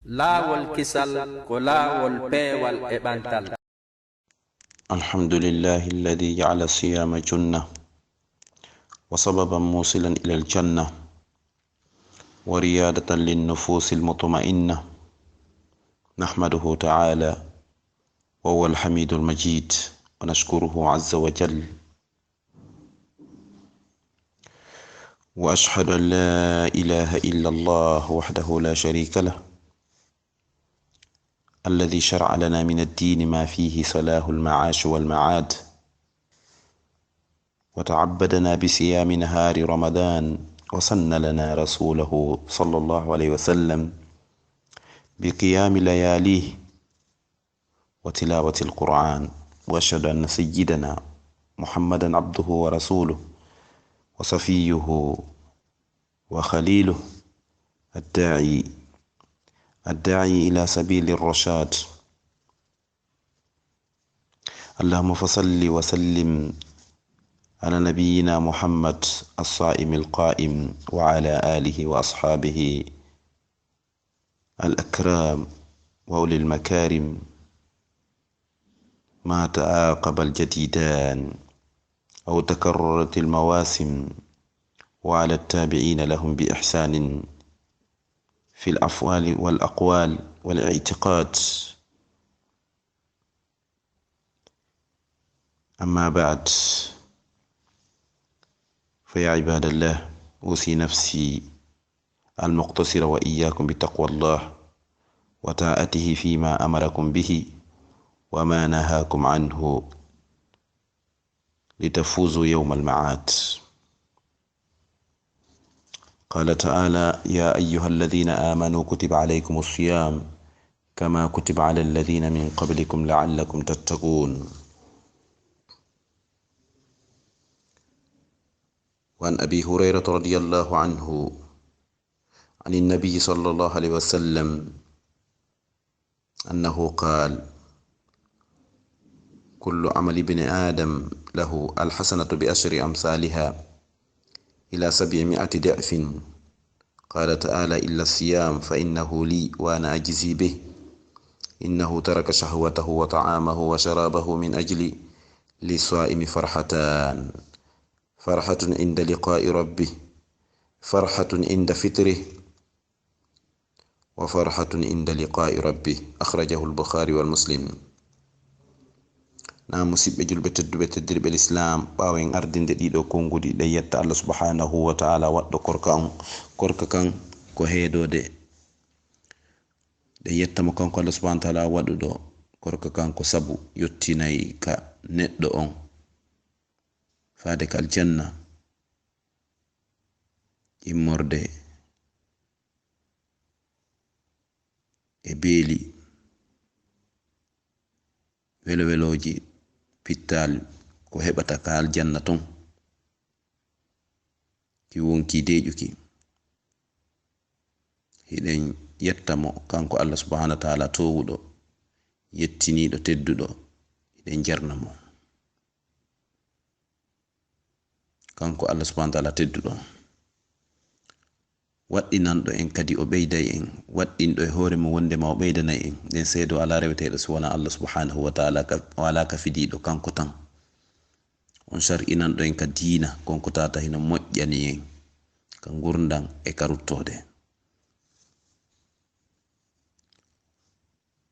laawol kisal ko laawol peewal e ɓantal. الحمد لله الذي جعل الصيام جنة وسببا موصلا إلى الجنة وريادة للنفوس المطمئنة. نحمده تعالى وهو الحميد المجيد ونشكره عز وجل، وأشهد أن لا إله إلا الله وحده لا شريك له، الذي شرع لنا من الدين ما فيه صلاح المعاش والمعاد، وتعبدنا بصيام نهار رمضان، وسن لنا رسوله صلى الله عليه وسلم بقيام لياليه وتلاوة القرآن. وأشهد أن سيدنا محمدا عبده ورسوله وصفيه وخليله الداعي إلى سبيل الرشاد. اللهم فصل وسلم على نبينا محمد الصائم القائم وعلى آله وأصحابه الأكرام وأولي المكارم ما تعاقب الجديدان أو تكررت المواسم، وعلى التابعين لهم بإحسان في الأفعال والأقوال والاعتقاد. أما بعد، فيا عباد الله، أوصي نفسي المقتصر وإياكم بتقوى الله وطاعته فيما أمركم به وما نهاكم عنه، لتفوزوا يوم المعاد. قال تعالى: يا أيها الذين آمنوا كتب عليكم الصيام كما كتب على الذين من قبلكم لعلكم تتقون. وعن أبي هريرة رضي الله عنه عن النبي صلى الله عليه وسلم أنه قال: كل عمل ابن آدم له الحسنة ب10 أمثالها إلى 700 ضعف. قال تعالى: إلا الصيام فإنه لي وأنا أجزي به، إنه ترك شهوته وطعامه وشرابه من أجل للصائم فرحتان: فرحة عند لقاء ربه، فرحة عند فطره، وفرحة عند لقاء ربه. أخرجه البخاري والمسلم. na musidɓe julɓe tedduɓe teddirɓe l'islam, ɓawen ardinde ɗiɗo konngudi ɗe yetta Allah subhanahu wa ta'ala waɗɗo korka kan ko heedode. ɗe yettamo kanko Allah subhanahu wa ta'ala waɗuɗo korka kan ko sabu yottinayi ka neɗɗo on faade ka aljanna, immorde e beeli weloweloji pittal ko heɓata ka aljanna ton, ki wonki deƴuki. hiɗen yettamo kanko Allah subhanahu wa ta'ala towuɗo yettiniɗo tedduɗo, hiɗen jarnamo kanko Allah subhanahu wa ta'ala tedduɗo, waɗɗinanɗo en kadi o ɓeyday en, waɗɗinɗo e hoore mo wondema o ɓeydanay en. nden seedo ala reweteɗo so wona Allah subhanahu wa ta'ala, wala ka fidiɗo kanko tan. on shar'inanɗo en ka diina konko tata hino moƴƴani en ka gurdan e ka ruttode.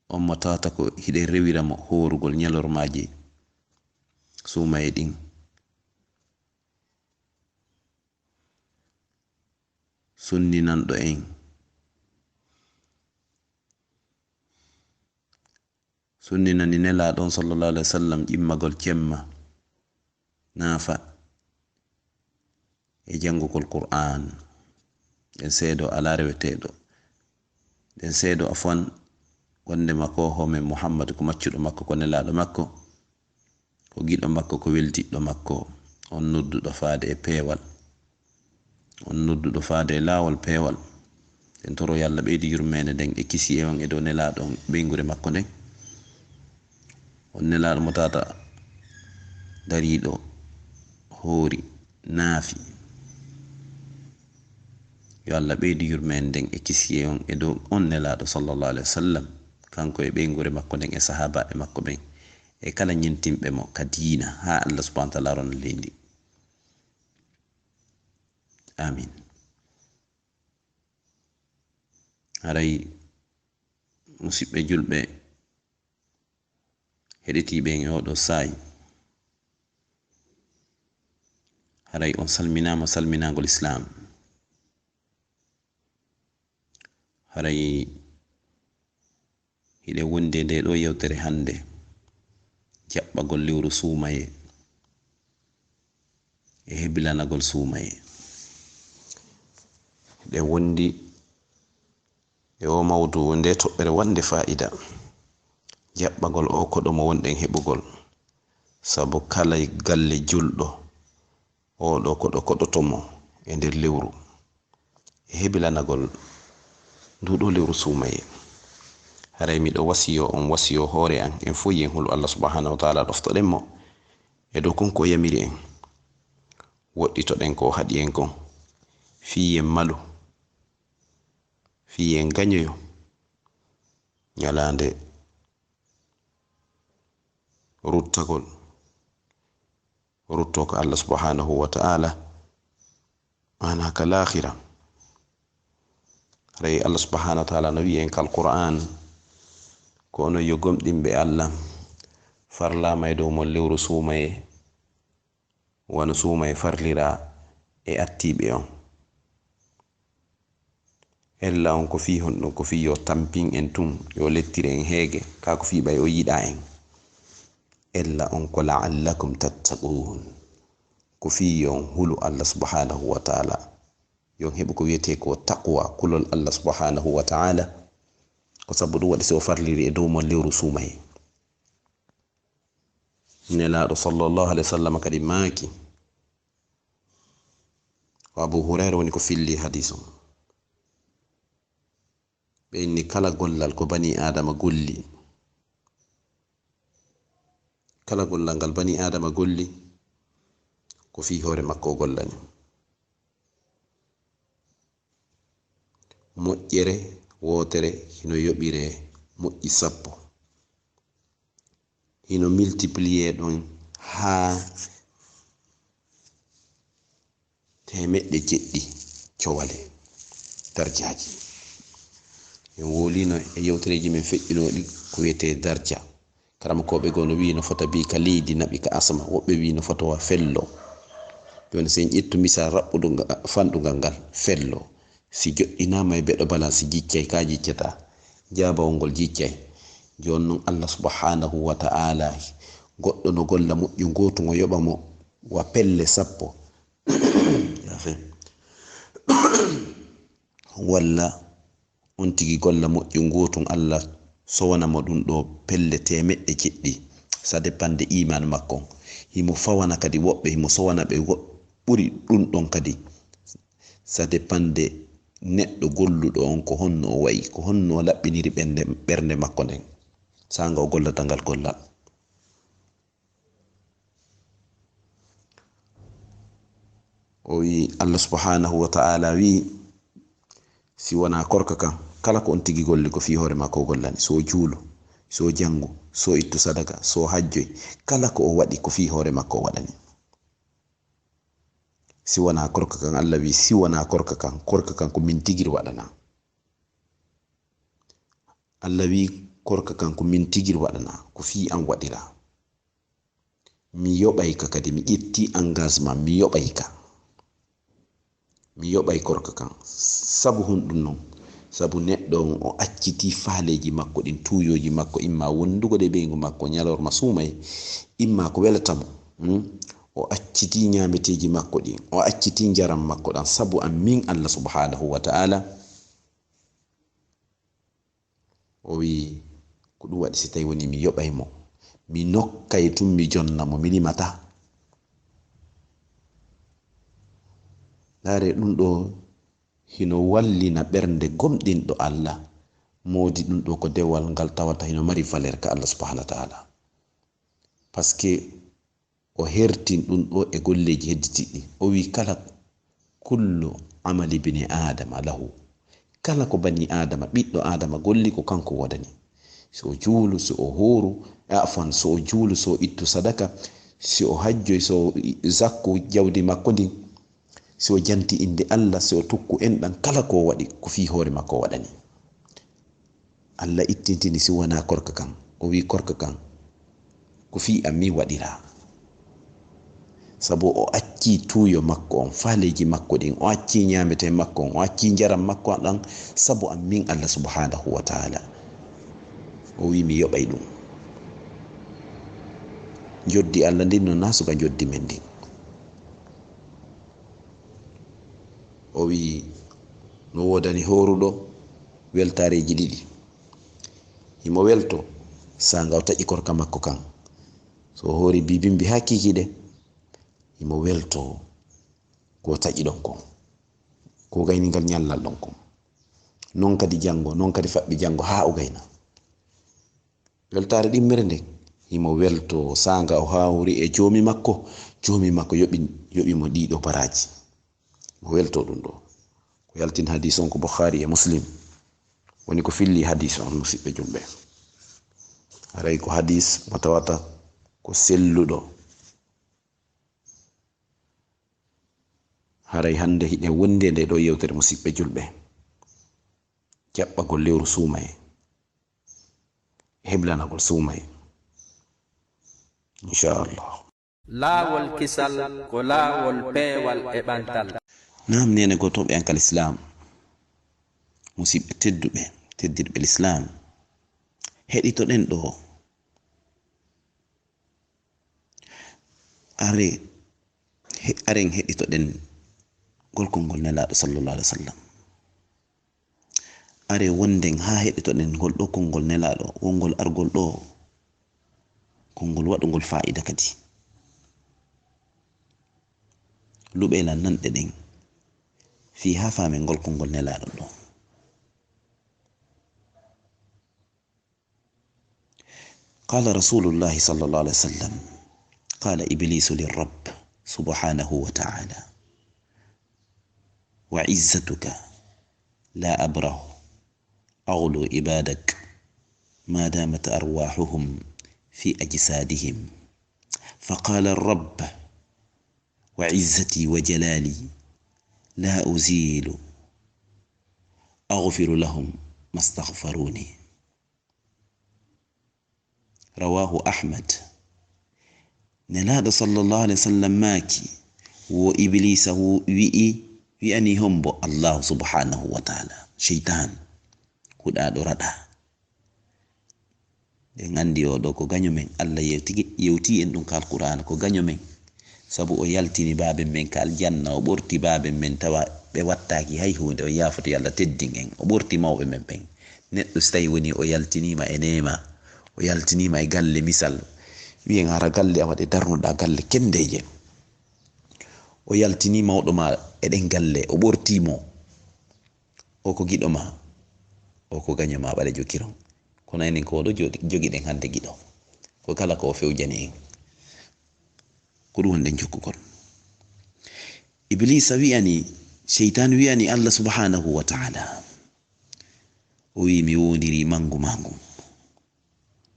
on mo tata ko hiɗen rewiramo horugol ñalormaji sumaye ɗin. sunninanɗo en sunninani nelaɗon sallallahu alaihi wasallam ƴimmagol cemma, naafa e jangugol Qur'an. nden seedo ala reweteɗo, nden seedo afwan wonde makko homen Muhammad ko maccuɗo makko, ko nelaɗo makko, ko giɗo makko, ko weldiɗɗo makko, on nodduɗo faade e peewal, on nodduɗo faade e laawol peewal. nden toro yo Allah ɓeydi yurmede nden e kisi e on e dow nelaɗo on ɓeygure makko nden. on nelaɗo mo tata dariɗo hoori naafi yo Allah ɓeydi yurmen nden e kisiye on e dow on nelaɗo sallallahu alaihi wasallam kanko e ɓeygure makko nden e sahaba e makko ɓen e kala ñintimɓe mo ka diina ha Allah subhanahu wa ta'ala rona leydi. Amin. Haray musidɓe julɓe heɗitiɓe e oɗo saayi, haray on salminama salminagol islam. Haray hiɗe wonde nde ɗo yewtere hande jaɓɓagol lewru suumaye e hebilanagol suumaye. Ɗe wondi e o mawdu nde toɓɓere wande fa'ida jaɓɓagol o koɗo mo wonɗen heɓugol, sabu kala galle julɗo oɗo koɗo koɗotomo e nder lewru e hebilanagol nduɗo lewru suumaye. Haray miɗo wasiyo on wasiyo hoore an en fu yen hulu Allah subhanahu wa ta'ala ɗoftoɗen mo e dow konko yamiri en, woɗɗitoɗen ko haɗi en kon, fiyen malu, fiyen gañoyo ñalande ruttagol rutto ko Allah subhanahu wa ta'ala mana ka l'akhira. Haray Allah subhanahu wa ta'ala no wi en kal Qur'an ko ono yo gomɗinɓe Allah farlama e dow mon lewru suumaye wano suumaye farlira e attiɓe on. Ella on ko fi honɗum ko fi yo tampin en tun yo lettire en heege ka ko fi ɓay o yiɗa en. Ella on ko la'allakum tattaqun ko fi yon hulu Allah subhanahu wa ta'ala yon heɓu ko wiyete ko taqwa kulol Allah subhanahu wa ta'ala ko sabu ɗum waɗi so farliri e dow mon lewru suumaye. Nelaɗo sallallahu alaihi wasallam kadi maaki ko Abu Hurayra woni ko filli hadis on. Ɓe inni kala gollal ko bani adama golli, kala gollal ngal bani adama golli ko fi hoore makko o gollani. Moƴƴere wotere hino yoɓire moƴƴi 10, hino multiplier ɗon ha 100 cowale darjaji. En wolino e yewtereji men feƴƴinoɗi ko wiyete darja. Karama koɓe go no wi no fota bi ka leydi naɓi ka asma, woɓɓe wi no fota wa fello. Joni sen ƴettu misal raɓɓudu fanɗugal ngal fello, si joɗɗinama e beɗo balance jiccay ka jiccata, jabawol ngol jiccay. Joni noon Allah subhanahu wa ta'ala goɗɗo no golla moƴƴu gotu ngo yoɓa mo wa pelle 10 walla on tigi golla moƴƴu gotum Allah sowanamo ɗum ɗo pelle 100 sa dépende iman makko. Himo fawana kadi woɓɓe himo sowana ɓe ɓuri ɗum ɗon kadi sa dépende neɗɗo golluɗo on ko honno o wayi, ko honno o laɓɓiniri ɓernde makko nden sanga o gollata ngal gollal. O wi Allah subhanahu wa ta'ala wi si wona korka kan kala ko on tigi golli ko fi hoore makko o gollani, so juulo, so jangu, so ittu sadaka, so hajjoy, kala ko o waɗi ko fi hoore makko o waɗani. Si wona korka kan Allah wi si wona korka kan ko min tigiri waɗana. Allah wi korka kan ko min tigiri waɗana ko fi an waɗira. Mi yoɓay ka kadi mi ƴetti engagement mi yoɓay ka. Mi yoɓay korka kan sabu honɗum non, sabu neɗɗo on o acciti faaleji makko ɗin, tuyoji makko, imma wondugo de ɓeygu makko ñalorma suumay, imma ko welatamo, o acciti ñameteji makko ɗin, o acciti jaram makko ɗan sabu an min Allah subhanahu wa ta'ala. O wi ko ɗum waɗi si tawi woni mi yoɓay mo, mi nokkay tun mi jonna mo, mi limata. Laare ɗum ɗo hino wallina ɓernde gomɗinɗo Allah, modi ɗum ɗo ko dewal ngal tawata hino mari valeur ka Allah subhanahu wa ta'ala, parce que o hertin ɗum ɗo e golleji hedditiɗɗi. O wi kala kullu amali bini adama lahu kala ko bani adama ɓiɗɗo adama golli ko kanko waɗani so juulu so o hooru afan so o juulu so ittu sadaka si o hajjoy so zakku jawdi makko ndin si o janti inde Allah si o tukku enɗan kala ko waɗi ko fi hoore makko waɗani Allah ittintini si wona korka kan o wi korka kan ko fi am mi waɗira sabu o acci tuuyo makko on faaleji makko ɗin o acci ñamete makko on o acci jaram makko ɗan sabu am min Allah subhanahu wa ta'ala o wi mi yoɓay ɗum joddi Allah ndin no nasuka joddi men ndin o wi no wodani horuɗo weltareji ɗiɗi himo welto sanga o taƴi korka makko kan so hoori bibimbi ha kikiɗe himo welto ko taƴi ɗon ko gayningal ñallal ɗon ko non kadi jango non kadi faɓɓi jango ha o gayna weltare ɗimmere nde himo welto sanga o hawri e joomi makko yoɓi mo ɗiɗo baraji mo welto ɗum ɗo ko yaltin hadis on ko Bukhari e Muslim woni ko filli hadis on musidɓe julɓe aray ko hadis mo tawata ko selluɗo haray hande hiɗen wonde nde ɗo yewtere musidɓe julɓe jaɓɓagol lewru suumaye heblanagol suumaye inchallah laawol kisal ko laawol peewal e ɓantal nam nene gotoɓe ankal islam musidɓe teddirɓe l'islam heɗitoɗen ɗo aren heɗitoɗen golkol ngol nelaɗo sallallahu alaihi wasallam are wonden ha heɗitoɗen gol ɗo konngol nelaɗo wongol argol ɗo konngol waɗugol fa'ida kadi luɓela nanɗe ɗen fi ha famen gol konngol nelaɗo ɗo قال رسول الله صلى الله عليه وسلم قال إبليس للرب سبحانه وتعالى وعزتك لا أبره أغلو عبادك ما دامت أرواحهم في أجسادهم فقال الرب وعزتي وجلالي لا أزيل أغفر لهم ما استغفروني رواه أحمد نلاد صلى الله عليه وسلم ماكي وإبليسه وأني هم الله سبحانه وتعالى شيطان kuɗaɗo raɗa en andi o ɗo ko gaño men Allah yewti en ɗum ka alqur'ana ko gaño men sabu o yaltini baben men ka aljanna o ɓorti baben men tawa ɓe wattaki hay hunde o yafoti Allah teddin en o ɓorti mawɓe men ɓen neɗɗo so tawi woni o yaltinima e nema o yaltinima e galle misal wiyen hara galle a waɗe darnuɗa galle kendeje o yaltinima oɗo ma eɗen galle o ɓortimo o ko giɗo ma o ko gaño ma ɓaɗe jokiron kono enen ko ɗo jogiɗen hande giɗo ko kala ko o fewjani en ko ɗum wonɗen jokkugol iblisa wiyani sheytan wiyani Allah subhanahu wa ta'ala o wi mi wondiri mangu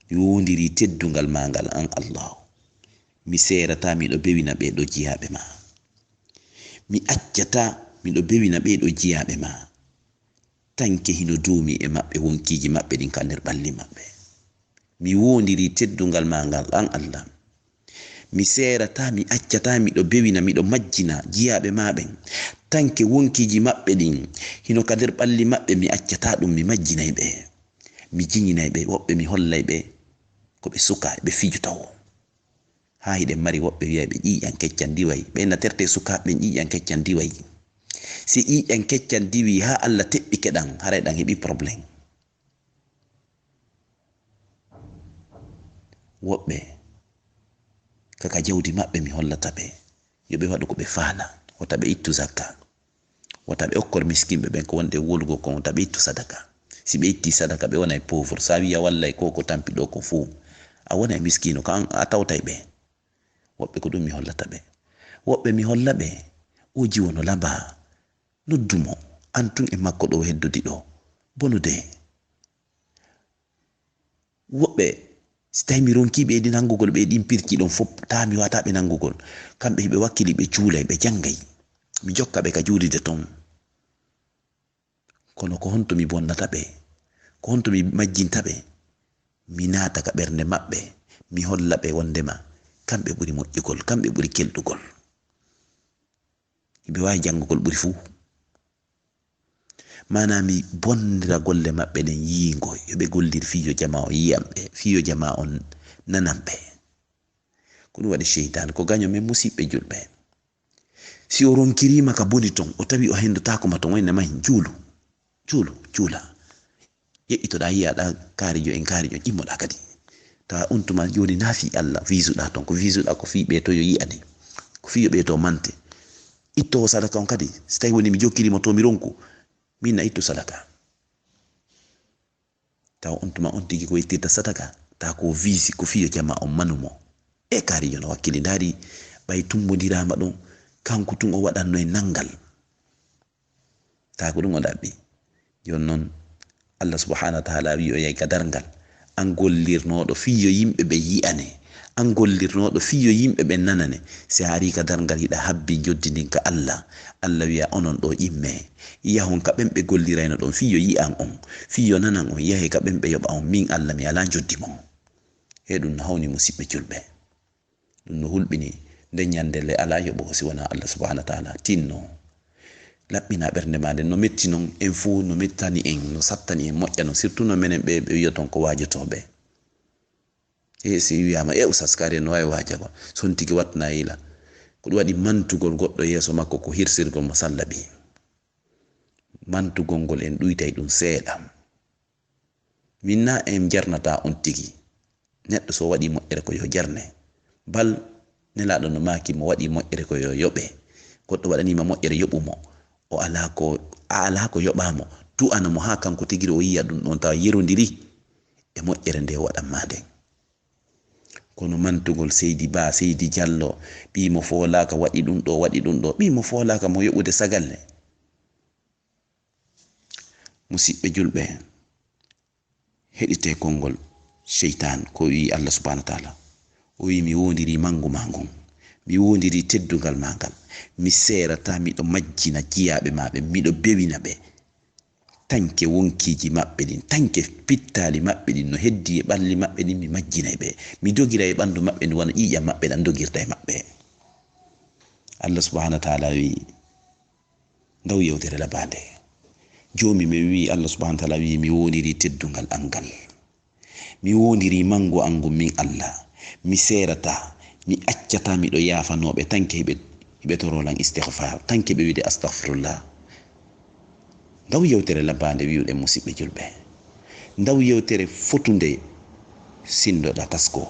mi wondiri teddungal mangal an Allah mi serata miɗo bewina ɓeɗo jiyaɓe ma mi accata miɗo bewina ɓeɗo jiyaɓe ma tanke hino duumi e maɓɓe wonkiji maɓɓe ɗin ka nder ɓalli maɓɓe mi wondiri teddungal mangal an Allah mi serata mi accata miɗo bewina miɗo majjina jiyaɓe maɓen tanke wonkiji maɓɓe ɗin hino ka nder ɓalli maɓɓe mi accata ɗum mi majjinay ɓe mi jiñinay ɓe woɓɓe mi hollay ɓe ko ɓe suka ɓe fijo tawo ha hiɗen mari woɓɓe wiya ɓe ƴiƴan keccan diway ɓe naterte sukaɓe ƴiƴan keccan diway si ƴiƴan keccan diwi ha Allah teɓɓike ɗan haray ɗan heɓi probléme woɓɓe kaka jawdi maɓɓe mi hollata ɓe yo ɓe waɗu ko ɓe faala wata ɓe ittu zakka wata ɓe okkor miskinɓe ɓen ko wonde wolugo kon wata ɓe ittu sadaka si ɓe itti sadaka ɓe wonay pauvre sa wiya wallay ko ko tampi ɗo ko fuu a wonay miskino ko a tawtay ɓe woɓɓe ko ɗum mi hollata ɓe woɓɓe mi holla ɓe o jiwono lamba noddumo antun e makko ɗo heddodi ɗo bonude woɓɓe si tawi mi ronkiɓe eɗi nangugol ɓe ɗin pirki ɗon fof ta mi wataɓe nangugol kamɓe hiɓe wakkili ɓe cuulay ɓe jangay mi jokka ɓe ka juulide ton kono ko honto mi bonnata ɓe ko honto mi majjinta ɓe mi naata ka ɓernde maɓɓe mi holla ɓe wondema kamɓe ɓuri moƴƴugol kamɓe ɓuri kelɗugol hiɓe wawi jangugol ɓuri fuu mana mi bondira golle maɓɓe nden yiingo yoɓe gollir fiyo jama o yiyamɓe fiyo jama on nanamɓe ko ɗum waɗi cheytan ko gaño men musidɓe julɓe si o ronkirima ka boni ton o tawi o hendotakoma ton wayne mahi juula yeƴƴitoɗa yiyaɗa kaarijo en kaarijo ƴimmoɗa kadi tawa on tuma joni na fi Allah visuɗa ton ko visuɗa ko fi ɓe to yo yiyani ko fiyo ɓe to mante ittowo sadaka on kadi si tawi woni mi jokkirimo to mi ronku min na ittu sadaka taw on tuma on tigi ko yettirta sadaka ta ko visi ko fiyo jama on manumo e kaarijo no wakkili ndaari ɓay tumbodirama ɗon kanko tun o waɗanno e nangal ta ko ɗum o ɗaɓɓi jon noon Allah subhanahu wa ta'ala wi o yey ka darngal an gollirnoɗo fiyo yimɓe ɓe yi'ane an gollirnoɗo fiyo yimɓe ɓe nanane si hari ka darngal hiɗa habbi joddindin ka Allah wiya onon ɗo ƴimme yahon ka ɓen ɓe gollirayno ɗon fiyo yi'an on fiyo nanan on yahe ka ɓen ɓe yoɓa on min Allah mi ala joddi mon he ɗum no hawni musidɓe julɓe ɗum no hulɓini nden nyandele ala yoɓo si wona Allah subhanahu wa ta'ala tinno laɓɓina ɓernde ma nden no metti non en fuu no mettani en no sattani en moƴƴa no surtout no menen ɓe wiyaton ko wajotoɓe si wiyama usaskari no wawi wajago son tigi wattana yila ko ɗum waɗi mantugol goɗɗo yeeso makko ko hirsirgol mo sallaɓi mantugol ngol en ɗuytay ɗum seeɗa minna en jarnata on tigi neɗɗo so waɗi moƴƴere ko yo jarne bal nelaɗo no maki mo waɗi moƴƴere ko yo yoɓe goɗɗo waɗanima moƴƴere yoɓumo o ala ko yoɓamo du'ana mo ha kanko tigiri o yiya ɗum ɗon tawa yerodiri e moƴƴere nde waɗanma nden kono mantugol seydi ba seydi diallo ɓimo folaka waɗi ɗum ɗo ɓimo folaka mo yoɓude sagalle musidɓe julɓe heɗite konngol cheytan ko wi Allah subhanahu wa ta'ala o wi mi wondiri mangu ma ngon mi wondiri teddugal ma ngal mi serata miɗo majjina jiyaɓe maɓe miɗo bewina ɓe tanke wonkiji maɓɓe ɗin tanke pittali maɓɓe ɗin no heddi e ɓalli maɓɓe ɗin mi majjinay ɓe mi dogira e ɓandu maɓɓe ndi wona ƴiƴam maɓɓe ɗan dogirta e maɓɓe Allah subhanahu wa ta'ala wi ndaw yewtere labande jomi mi wi Allah subhanahu wa ta'ala wi mi wondiri teddungal angal mi wondiri mango angu min Allah mi serata mi accata miɗo yafanoɓe tanke hiɓe torolan istighfar tanke ɓe wiide astaghfirullah ndaw yewtere labande wiwɗe musidɓe julɓe ndaw yewtere fotunde sindoɗa tasko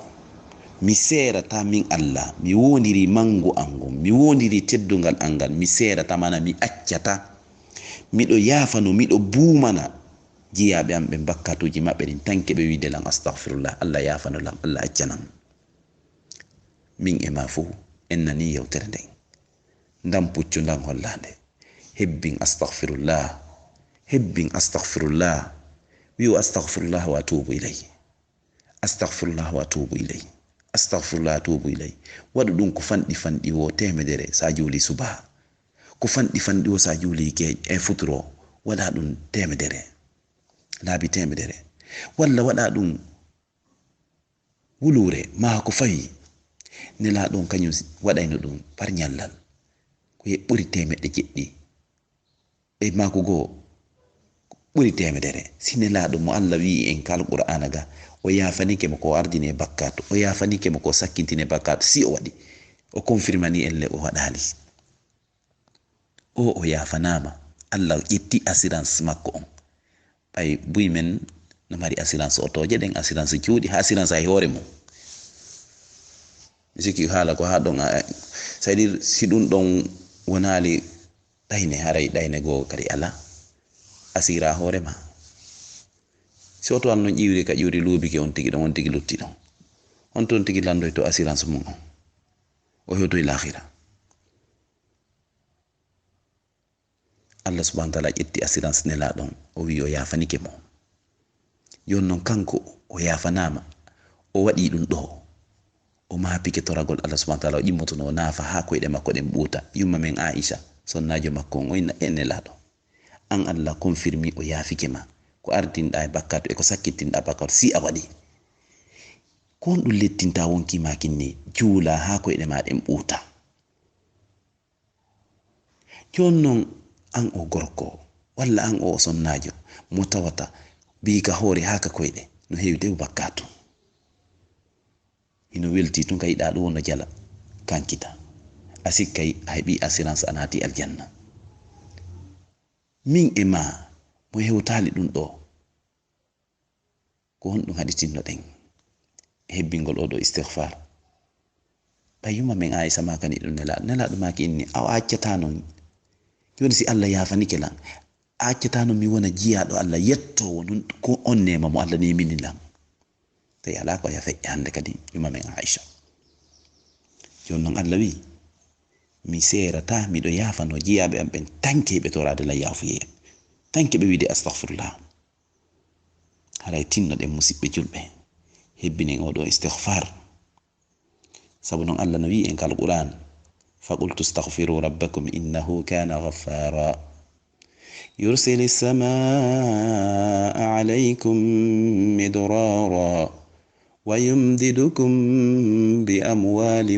mi serata min Allah mi wondiri mango angu mi wondiri teddungal angal mi serata mana mi accata miɗo yafano miɗo buumana jiyaɓe am ɓe bakkatuji maɓɓe ɗin tanke ɓe wiide lan astaghfirullah Allah yafano lam Allah accanan min e ma fuu en nani yewtere nden ndam puccu ndan hollande hebbin astaghfirullah wi'u astaghfirullah wa atubu ilay astaghfirullah wa atubu ilay astaghfirullah atubu ilay waɗu ɗum ko fanɗi wo temedere sa juuli subaha ko fanɗi wo sa juuli geej e futuro waɗa ɗum temedere laabi temedere walla waɗa ɗum wulure ma ko fawi nela ɗon kañum waɗayno ɗum par ñallal ko ɓuri temeɗɗe jeɗɗi e mako goo ɓuri temedere si nelaɗo mo Allah wi en kal qur'ana ga o yafanike mo ko ardine bakkat o yafanike mo ko sakkintine bakkat si o waɗi o confirmani elle o waɗali o yafanama Allah ƴetti assurance makko on ɓay buy men no mari assurance otoje ɗen assurance cuuɗi ha assurance hay hoore mum mi sikki haala ko ha ɗon c'est-à-dire si ɗum ɗon wonali ɗayne haray ɗayne goo kadi ala asira hoorema si oto an noon ƴiwri ka ƴiwri luubike on tigi ɗon on tigi lutti ɗon on toon tigi landoy to assurance mum on o hewtoy lahira Allah subhanahu wa ta'ala ƴetti assurance nelaɗon o wi o yafanike mo. Jon non kanko o yafanama o waɗi ɗum ɗo o mapike toragol Allah subhanahu wa ta'ala o ƴimmotono o naafa ha koyɗe makko ɗen ɓuuta. Yumma men Aisha sonnajo makko on o inna e nelaɗo an Allah confirmi o yafike ma ko ardinɗa e bakkatu e ko sakkittinɗa bakkatu si a waɗi ko on ɗum lettinta wonki makinni juula ha koyɗe ma ɗen ɓuuta. Jon non an o gorko walla an o sonnajo mo tawata biika hoore haka koyɗe no heewi dew bakkatu ino welti tun ka yiɗa ɗum wono jala kankita a sikkay a heɓi assurance a naati aljanna. Min e ma mo hewtali ɗum ɗo ko honɗum haɗitinno ɗen hebbingol oɗo istighfar. ɓayyuma men Aisha makani ɗum nelaɗo maki inni a accatano joni si Allah yafanike lan a accatano mi wona jiyaɗo Allah yettowo non ko on nema mo Allah nemini lan tawi ala ko ya feƴƴa hande kadi yuma men Aisha. Joni noon Allah wi mi serata miɗo yafano jiyaɓe am ɓen tanke ɓe torade lan yafuye tanke ɓe wiide astaghfirullah. haray tinno ɗen musidɓe julɓe hebbinen oɗo istighfar sabu noon Allah no wi en kal Qur'an فقلت استغفروا ربكم إنه كان غفارا يرسل السماء عليكم مدرارا ويمددكم بأموال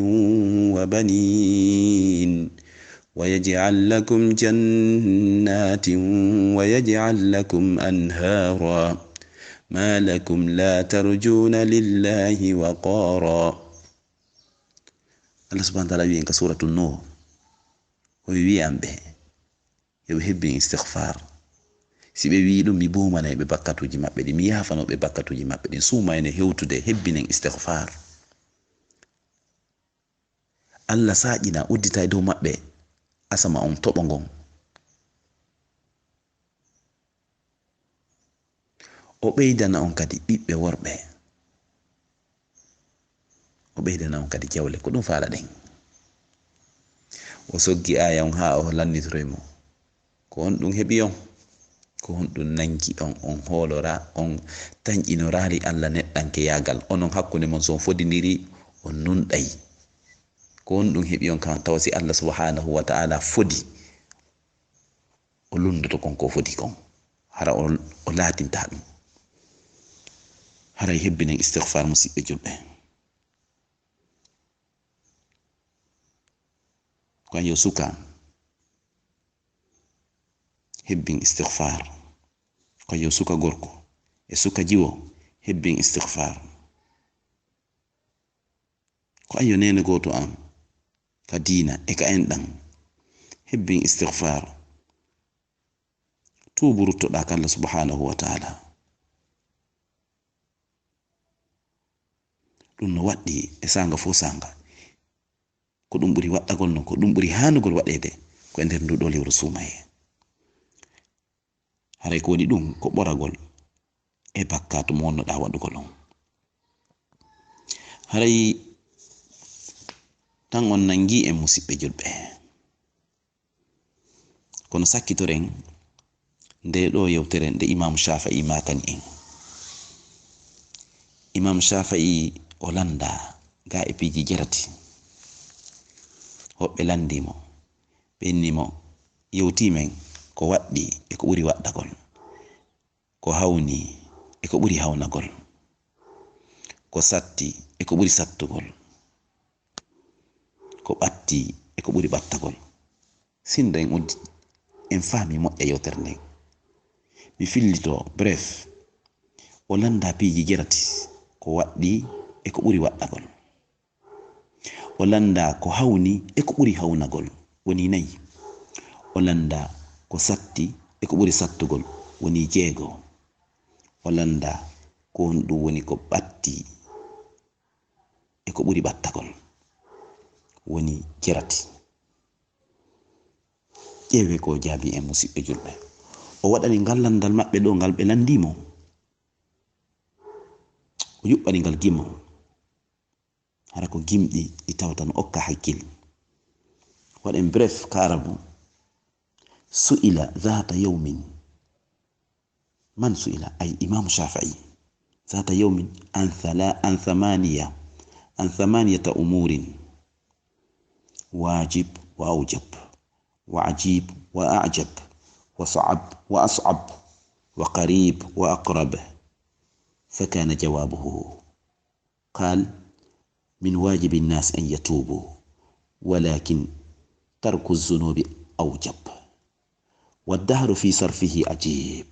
وبنين ويجعل لكم جنات ويجعل لكم أنهارا ما لكم لا ترجون لله وقارا. Allah subhanahu wa ta'ala wi en ka suratul Nuh o wi amɓe yo hebbin istighfar si ɓe wi ɗum mi bomana ɓe bakkatuji maɓɓe ɗi mi yafano ɓe bakkatuji maɓɓe ɗin suma ene hewtude hebbinen istighfar. Allah saƴina uddita e dow maɓɓe asama on toɓo ngon o ɓeydana on kadi ɓiɓɓe worɓe o ɓeydana on kadi jawle ko ɗum faala ɗen o soggi aya on ha o lannitoroymo ko on ɗum heɓi on ko on ɗum nangi on on hoolora on tañƴinorali Allah neɗɗanke yagal onon hakkunde mon son fodidiri on nunɗay ko on ɗum heɓi on kan tawa si Allah subhanahu wa ta'ala fodi o lundoto kon ko fodi kon hara o laatinta ɗum. haray hebbinen istighfar musidɓe julɓe kanyo suka hebbin istighfar kanyo suka gorko e suka jiwo hebbin istighfar ko ayo nene goto am ka diina e ka enɗan hebbin istighfar tuubu ruttoɗa ka Allah subhanahu wa ta'ala. ɗum no waɗɗi e sanga fo sanga ko ɗum ɓuri waɗɗagol non ko ɗum ɓuri hanugol waɗede ko e nder nduɗo lewru sumaye. haray ko woni ɗum ko ɓoragol e bakkatu mo wonnoɗa waɗugol on. haray tan on nangi en musidɓe julɓe kono sakkitoren nde ɗo yewtere nde Imam Shafi'i makani en. Imam Shafi'i o landa ga e piiji jerati hoɓɓe landimo ɓennimo yewtimen ko waɗɗi e ko ɓuri waɗɗagol ko hawni e ko ɓuri hawnagol ko satti e ko ɓuri sattugol ko ɓatti e ko ɓuri ɓattagol. sinda en uddi en faami moƴƴa yewtere nden mi fillito bref o landa piiji jerati ko waɗɗi e ko ɓuri waɗɗagol o landa ko hawni e ko ɓuri hawnagol woni 4 o landa ko satti e ko ɓuri sattugol woni 6 o landa ko ɗum woni ko ɓatti e ko ɓuri ɓattagol woni jerati. ƴeewe ko jaabi en musidɓe julɓe o waɗani ngal landal maɓɓe ɗo ngal ɓe landimo o yuɓɓani ngal gimo hara ko gimɗi ɗi tawata no okka hakkil waɗen bref ka arabu سئل ذات يوم، من سئل؟ أي إمام الشافعي، ذات يوم عن ثمانية أمور: واجب وأوجب، وعجيب وأعجب، وصعب وأصعب، وقريب وأقرب. فكان جوابه، قال: من واجب الناس أن يتوبوا، ولكن ترك الذنوب أوجب، والدهر في صرفه عجيب،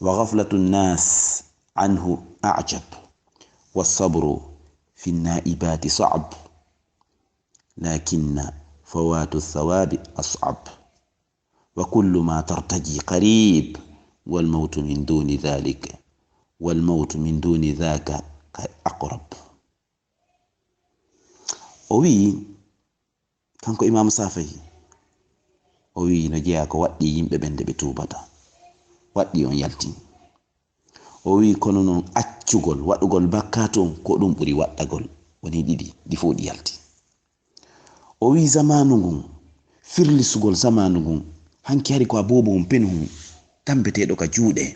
وغفلة الناس عنه أعجب، والصبر في النائبات صعب، لكن فوات الثواب أصعب، وكل ما ترتجي قريب، والموت من دون ذاك أقرب. وي kanko Imam Safayi o wi no jeeya ko waɗɗi yimɓe ɓen nde ɓe tubata, waɗɗi on yalti. O wi kono noon accugol, waɗugol bakkato on ko ɗum ɓuri waɗɗagol, woni ɗiɗi ɗi fof ɗi yalti. O wi zamanu ngun, firlisugol zamanu ngun, hanki hari ko a bobo mum pen hum tambeteɗo ka juuɗe.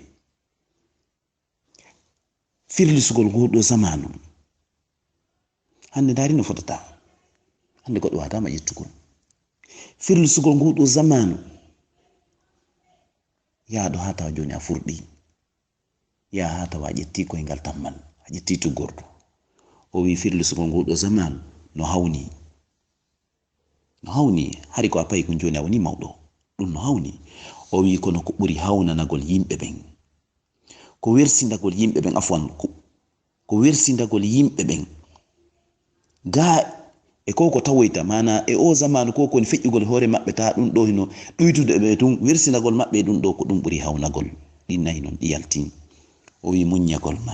Firlisugol ngoɗo zamanu hande dari no fotata, hande goɗɗo watama ƴettugol. Firlisugol nguɗo zamanu yaaɗo ha tawa joni a furɗi, ya ha tawa a ƴetti koyngal tammal, a ƴetti tuggordo. O wi firlisugol nguɗo zamanu no hawni hari ko a payi kun joni a woni mawɗo, ɗum no hawni. O wi kono ko ɓuri hawnanagol yimɓe ɓen, ko wersindagol yimɓe ɓen, ko wersindagol yimɓe ɓen ga e ko tawoyta, mana e o zamanu ko koni feƴƴugol hoore maɓɓe ta ɗum ɗo hino ɗuytude ɓe tun wersinagol maɓɓe ɗum ɗo ko ɗum ɓuri hawnagol. ɗi nayi noon ɗi yalti. O wi muññagol ma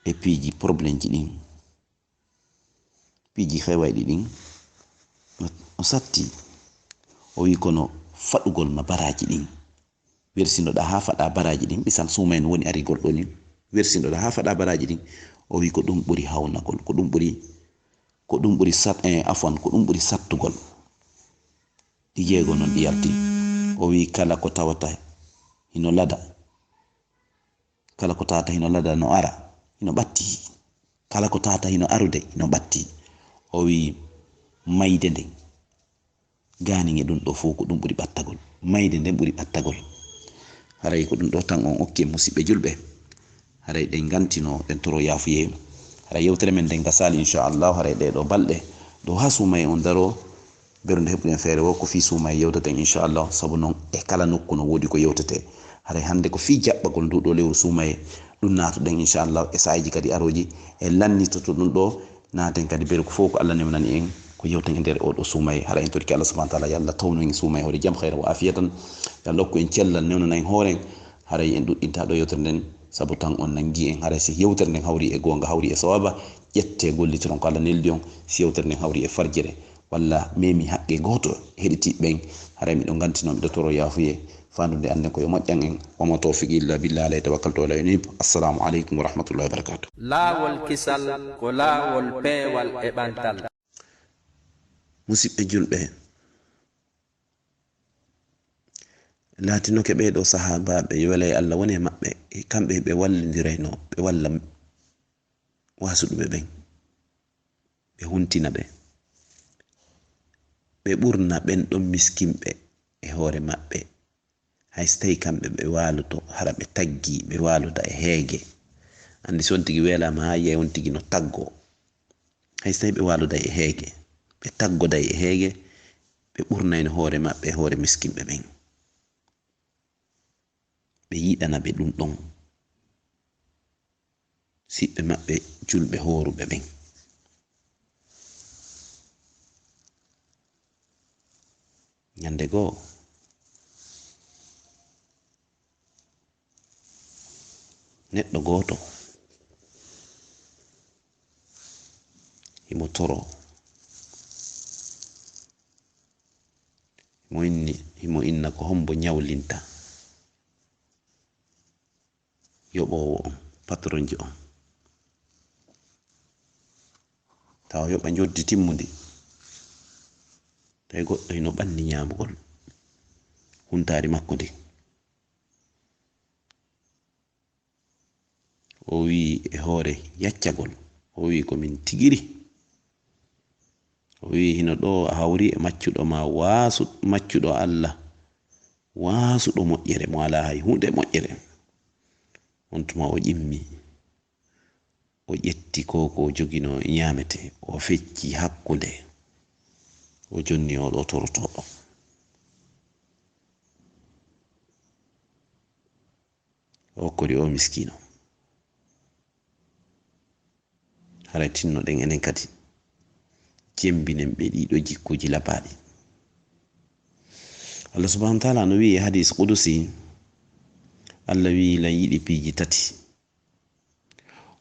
e piiji probléme ji ɗin, piiji hewayɗi ɗin o satti. O wi kono faɗugol ma baraji ɗin, wersinoɗa ha faɗa baraji ɗin, misal sumay no woni ari golɗo ni, wersinoɗa ha faɗa baraji ɗin. O wi ko ɗum ɓuri hawnagol, ko ɗum ɓuri sattugol. ɗi jeego noon ɗi yalti. O wi kala ko tawata hino lada no ara hino ɓatti, kala ko tawata hino arude hino ɓatti. O wi mayde nden gani e ɗum ɗo fof ko ɗum ɓuri ɓattagol, mayde nden ɓuri ɓattagol. haray ko ɗum ɗo tan on okke musidɓe julɓe, haray ɗen gantino ɗen toro yafuye. haray yewtere men nden gasali inchallah. haray ɗe ɗo balɗe ɗo ha sumaye on daro ɓernde heɓuɗen feere wo ko fi sumaye yewteten inchallah. sabu noon e kala nokku no woodi ko yewtete. haray hande ko fi jaɓɓagol nduɗo lewru sumaye ɗum natuɗen inchallah e sayiji kadi aroji e lannitoto ɗum ɗo naten kadi beele ko fof ko Allah newnani en ko yewten e nder oɗo sumaye. haray en torki Allah subhanahu wa ta'ala, yo Allah tawnu en sumaye hoore jaam khayra wa afiyatan, yo Allah hokku en cellal newnana en hooren. haray en ɗuɗɗinta ɗo yewtere nden sabu tan on nangi en. haray si yewtere nden hawri e gonga, hawri e sawaba, ƴette gollitiron ko Allah neldi on. si yewtere nden hawri e farjire walla memi haqqe goto heɗitiɓe ɓen, haray miɗo gantino miɗo toro yafuye fandude anden ko yo moƴƴan en. wama tawfiqi illa billah, alayhi tawakkaltu wa ilayhi unib. assalamu aleykum wa rahmatullahi wa barakatuh. laawol kisal ko laawol peewal e ɓantal. musidɓe julɓe, laatinoke ɓeɗo sahabaɓe yo welay Allah woni e maɓɓe, kamɓe ɓe wallidirayno ɓe walla wasuɗuɓe ɓen, ɓe huntina ɓe, ɓe ɓurna ɓen ɗon miskinɓe e hoore maɓɓe. hay so tawi kamɓe ɓe waluto hara ɓe taggi ɓe waluda e heege. andi so on tigi welama ha yiye on tigi no taggo, hay so tawi ɓe waluda e heege, ɓe taggoda e heege, ɓe ɓurnayno hoore maɓɓe e hoore miskinɓe ɓen, ɓe yiɗana ɓe ɗum ɗon siɓɓe maɓɓe julɓe horuɓe ɓen. ñande goo neɗɗo goto himo toro, himo inna ko hombo ñawlinta yoɓowo on, patronji on, tawa yoɓa joddi timmudi, tawi goɗɗo hino ɓanni ñamugol, huntari makko de o wi e hoore yaccagol o wi ko min tigiri o wi hino ɗo a hawri e maccuɗo ma maccuɗo Allah waasuɗo moƴƴere mo ala hay hunde moƴƴere on tuma o ƴimmi o ƴetti ko jogino ñamete o fecci hakkunde o jonni o ɗo torotoɗo o kodi o miskino haray tinnoɗen enen kadi jembinen ɓe ɗiɗo jikkuji labaɗi. Allah subhanahu wa ta'ala no wi hadis qudusi Allah wi la yiɗi piiji tati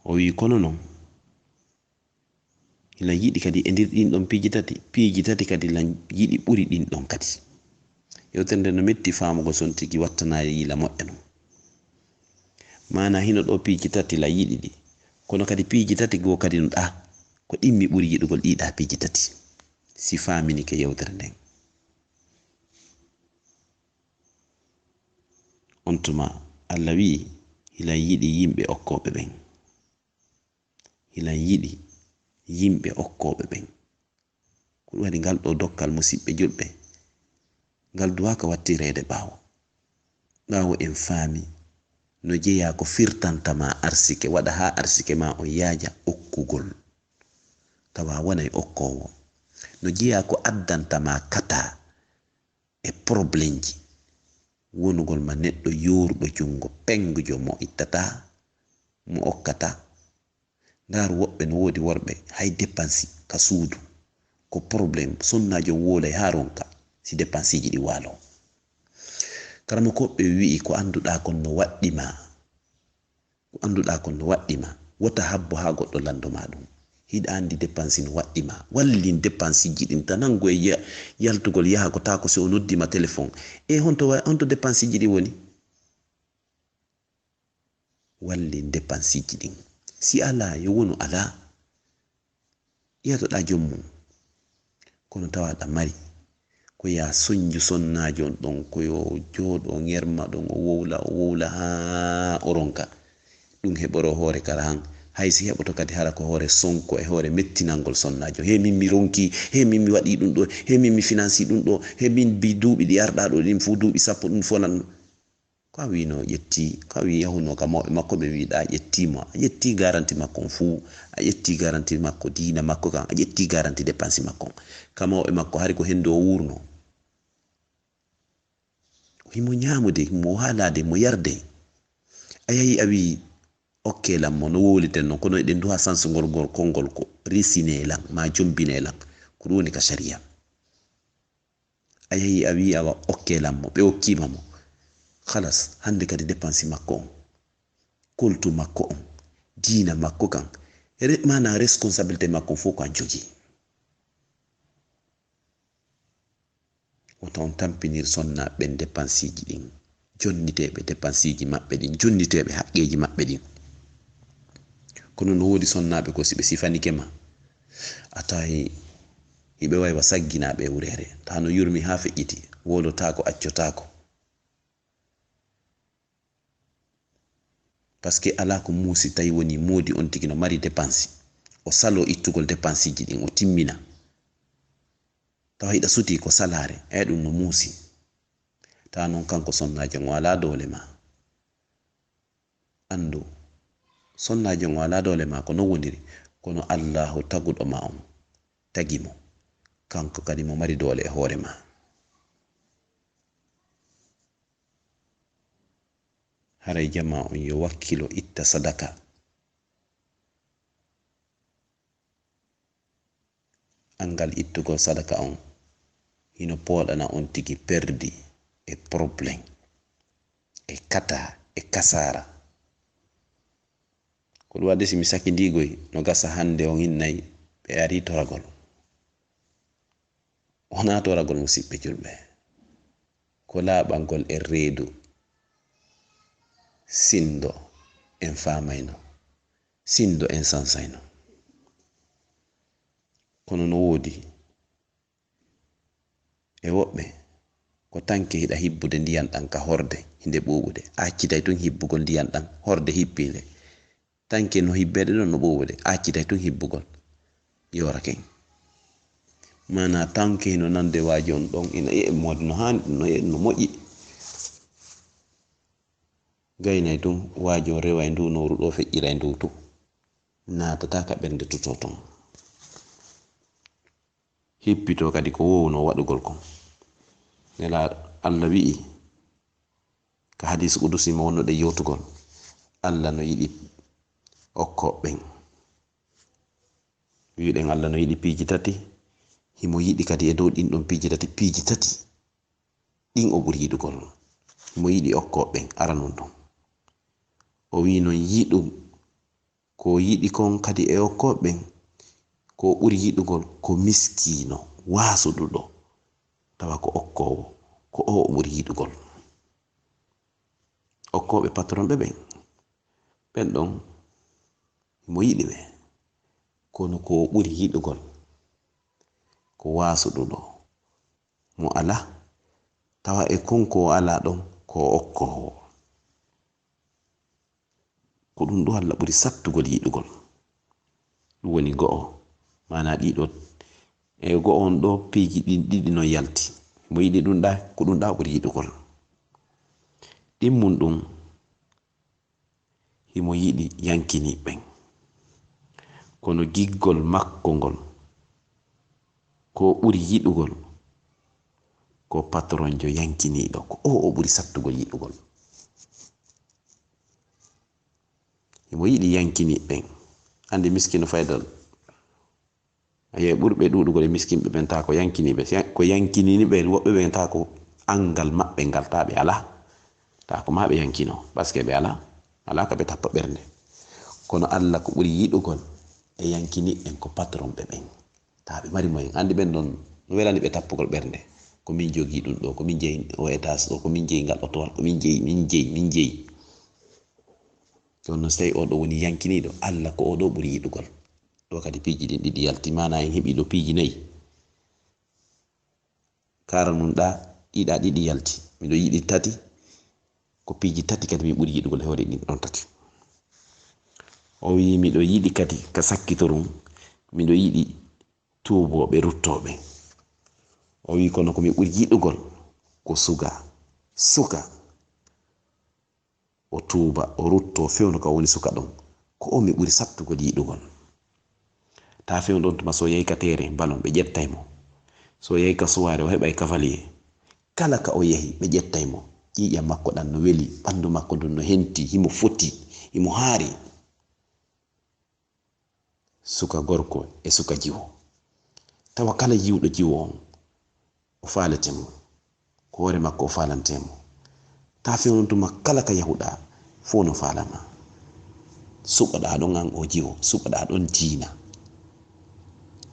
o wi kono non la yiɗi kadi e ndir ɗin ɗon piiji tati kadi la yiɗi ɓuri ɗin ɗon kadi yewtere nde no metti famugo son tigi wattana yila moƴƴa non mana hino ɗo piiji tati la yiɗi ɗi kono kadi piiji tati go kadi no ɗa ko ɗimmi ɓuri yiɗugol ɗiɗa piiji tati si famini ke yewtere nden on tuma Allah wi hilan yiɗi yimɓe okkoɓe ɓen hilan yiɗi yimɓe okkoɓe ɓen ko ɗum waɗi ngal ɗo dokkal musidɓe julɓe ngal duwaka wattirede ɓawo en faami no jeeya ko firtantama arsike waɗa ha arsike ma on yaaja okkugol tawa wonay okkowo no jeeya ko addantama kata e probléme ji wonugol ma neɗɗo yoruɗo jungo pengujo mo ittata mo okkata ndaru woɓɓe no woodi worɓe hay dépense ka suudu ko probléme sonnajo wolay ha ronka si dépense ji ɗi waalo karama koɓɓe wi'i ko annduɗa kon no waɗɗima wota habbo ha goɗɗo landoma ɗum hiɗa andi dépense no waɗɗima wallin dépense ji ɗin tanango e yaltugol yaha ko tako so o noddima téléphone e honto dépense ji ɗi woni wallin dépense ji ɗin si ala yo wonu ala yatoɗa jommum kono tawaɗa mari ko ya soñju sonnajo ɗon ko yo jooɗo ngerma ɗon o wowla ha o ronka ɗum heɓoro hoore kala han haysi heɓoto kadi hala ko hoore sonko e hoore mettinalngol sonnajo he min mi ronki he min mi waɗi ɗum ɗo he min mi financi ɗum ɗo he min bi duuɓi ɗi arɗa ɗo ɗin fu duuɓi 10 ɗum fonan ko a wino ƴetti ko a wi yahuno ka mawɓe makko ɓe wiɗa a ƴettimo a ƴetti garanti makko fu a ƴetti garanti makko diina makko kan a ƴetti garanti dépense makko ka mawɓe makko hari ko hendu o wurno himo ñamude himo haalade mo yarde a yahi a wi okke lammo no wowliten non kono eɗen duha sans ngol konngol ko resinelan ma jombinelan ko ɗum woni ka sharia a yahi a wi awa okke lammo ɓe okkima mo halas hande kadi dépense makko on koltu makko on diina makko kan mana responsabilité makko fof ko an jogi wota on tampinir sonnaɓe dépense ji ɗin jonniteɓe dépense ji maɓɓe ɗin jonniteɓe haqqeji maɓɓe ɗin kono no woodi sonnaɓe ko si ɓe sifanike ma a tawi hiɓe waywa sagginaɓe wurere ta no yurmi ha feƴƴiti wolotako accotako par ce que ala ko muusi tawi woni moodi on tigi no mari dépense o salo ittugol dépense ji ɗin o timmina tawa hiɗa suti ko salare e ɗum no muusi ta non kanko sonnajo ngo ala dole ma andu sonnajo ngo ala dole ma ko no woniri kono Allahu taguɗo ma on tagimo kanko kadi mo mari dole e hoore ma haray jama on yo wakkilo itta sadaka angal ittugol sadaka on hino pooɗana on tigi perdi e probléme e kata e kasara ko ɗum waɗi simi sakindigoy no gasa hande on hinnayi ɓe ari toragol wona toragol musidɓe julɓe ko laaɓangol e reedu sindo en famayno sindo en sansayno kono no woodi e woɓɓe ko tanke hiɗa hibbude ndiyan ɗan ka horde hinde ɓuɓude accitay tun hibbugol ndiyan ɗan horde hippinde tanke no hibbede ɗon no ɓuɓude accitay tun hibbugol yorake mana tanke no nande waji on ɗon ina modi no hani no moƴƴi gaynay tun waji o rewa e ndu noru ɗo feƴƴira e ndu tu natata ka ɓernde tuto ton hippito kadi ko wowno waɗugol kon nela Allah wi'i ka hadis qudusi mo wonno ɗe yewtugol Allah no yiɗi okkoɓen wiɗen Allah no yiɗi piiji tati himo yiɗi kadi e dow ɗin ɗon piiji tati ɗin o ɓuri yiɗugol himo yiɗi okkoɓen aranon ɗon o wi non yiɗum ko yiɗi kon kadi e okkoɓen ko ɓuri yiɗugol ko miskino wasuɗuɗo tawa ko okkowo ko o ɓuri yiɗugol okkoɓe patron ɓe ɓen ɗon mo yiɗi ɓe kono ko ɓuri yiɗugol ko wasuɗuɗo mo ala tawa e konko ala ɗon ko okkowo ko ɗum ɗo Allah ɓuri sattugol yiɗugol ɗum woni go'o mana ɗiɗo e go'o on ɗo piiji ɗiɗi non yalti mo yiɗi ɗum ɗa ko ɗum ɗa ɓuri yiɗugol ɗimmum ɗum himo yiɗi yankini ɓen kono giggol makko ngol ko ɓuri yiɗugol ko patronjo yankiniɗo ko o ɓuri sattugol yiɗugol himo yiɗi yankini ɓen andi miskino faydal aye ɓurɓe ɗuɗugol e miskinɓe ɓen ta ko yankiniɓe ko yankinini ɓe woɓɓe ɓen ta ko angal maɓɓe ngal ta ɓe ala ta ko ma ɓe yankino paske ɓe ala ka ɓe tappa ɓernde kono Allah ko ɓuri yiɗugol e yankini ɓen ko patron ɓe ɓen ta ɓe mari moyen andi ɓen ɗon no welani ɓe tappugol ɓernde ko min jogi ɗum ɗo ko min jeyi o étage ɗo ko min jeyi ngal otowal ko min jeyi ɗon no so tawi oɗo woni yankiniɗo Allah ko oɗo ɓuri yiɗugol ɗo kadi piiji ɗin ɗiɗi yalti mana en heɓi ɗo piiji 4 kara num ɗa ɗiɗa ɗiɗi yalti miɗo yiɗi 3 ko piiji 3 kadi mi ɓuri yiɗugol hewde ɗin ɗon 3 o wi miɗo yiɗi kadi ka sakkitorum miɗo yiɗi tuuboɓe ruttoɓe o wi kono ko mi ɓuri yiɗugol ko suka o tuuba o rutto fewno ka woni suka ɗon ko o mi ɓuri sattugol yiɗugol ta fewn ɗon tuma so yehi ka tere balon ɓe ƴettay mo so yehi ka suware o heɓay cavalier kala ka o yehi ɓe ƴettay mo ƴiƴam makko ɗan no weli ɓandu makko ndun no henti himo foti himo haari suka gorko e suka jiwo tawa kala yiwɗo jiwo on o faletemo ko hoore makko o falantemo ta fewn tuma kala ka yahuɗa fo no falama suɓaɗa ɗon an o jiwo suɓaɗa ɗon diina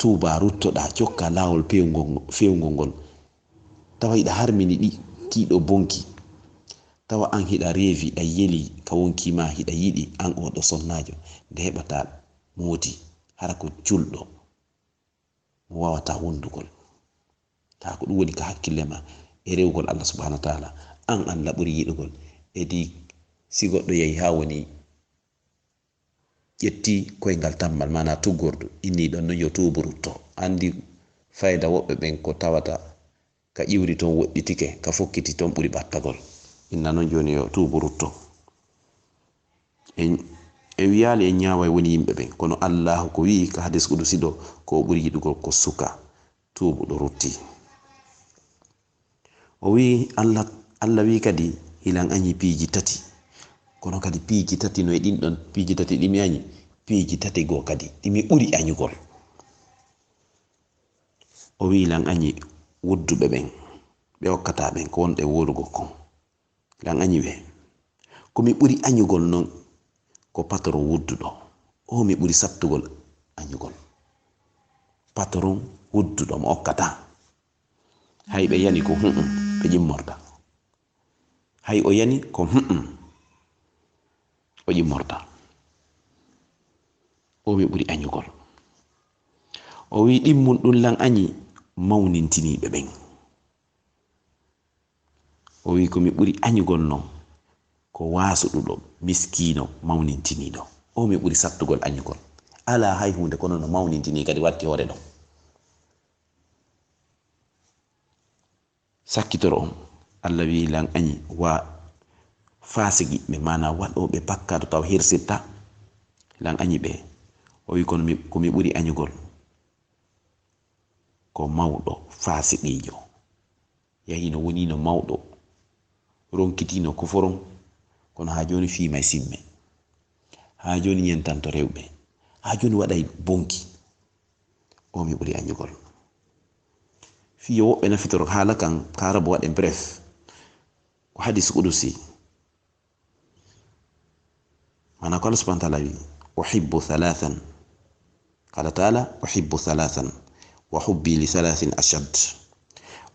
tuuba ruttoɗa cokka lawol fewgol ngol tawa hiɗa harmini ɗi kiiɗo bonki tawa an hiɗa reewi ɗa yeli ka wonkima hiɗa yiɗi an oɗo sonnajo nde heɓata mooti hara ko julɗo mo wawata wondugol ta ko ɗum woni ka hakkille ma e rewgol Allah subhanahu wa ta'ala an Allah ɓuri yiɗugol edi si goɗɗo yehi ha woni ƴetti koyngal tammal mana tuggordu inni ɗon no yo tuubu rutto andi fayda woɓɓe ɓen ko tawata ka ƴiwri ton woɗɗitike ka fokkiti ton ɓuri ɓattagol inna noon joni yo tuubu rutto e wiyali en ñaway woni yimɓe ɓen kono Allahu ko wi ka hadis kudusi ɗo ko ɓuri yiɗugol ko suka tuubuɗo rutti o wi Allah wi kadi hilan añi piiji 3 kono kadi piiji 3 no e ɗin ɗon piiji 3 ɗimi añi piiji 3 goo kadi ɗimi ɓuri añugol o wi lan añi wudduɓe ɓen ɓe hokkata ɓen ko wonɗe worugo kon lan añi ɓe komi ɓuri añugol non ko patron wudduɗo o mi ɓuri sattugol añugol patron wudduɗo mo hokkata hay ɓe yani ko ɓe ƴimmorta hay o yani ko o ƴimmorta o mi ɓuri añugol o wi ɗimmum ɗum lan añi mawnintiniɓe ɓen o wi ko mi ɓuri añugol non ko wasuɗuɗo miskino mawnintiniɗo. O mi ɓuri sattugol añugol. Ala hay hunde kono no mawnintini kadi watti hoore ɗon. Sakkitoro on Allah wi lan añi wa fasigiɓe mana waɗoɓe bakkato taw hirsirta lan añi ɓe. O wi kono ko mi ɓuri añugol ko mawɗo fasiqijo yahino wonino mawɗo ronkitino kuforon kono ha joni fimay simme, ha joni yentanto rewɓe, ha joni waɗay bonki. O mi ɓuri añugol. Fiyo woɓɓe nafitoro haala kan karabu waɗe bref ko hadis qudusi mana ko Allah subhanahu wa ta'ala wi uhibbu thalathan, qala ta'ala uhibbu thalathan wa hubbi li thalathin ashad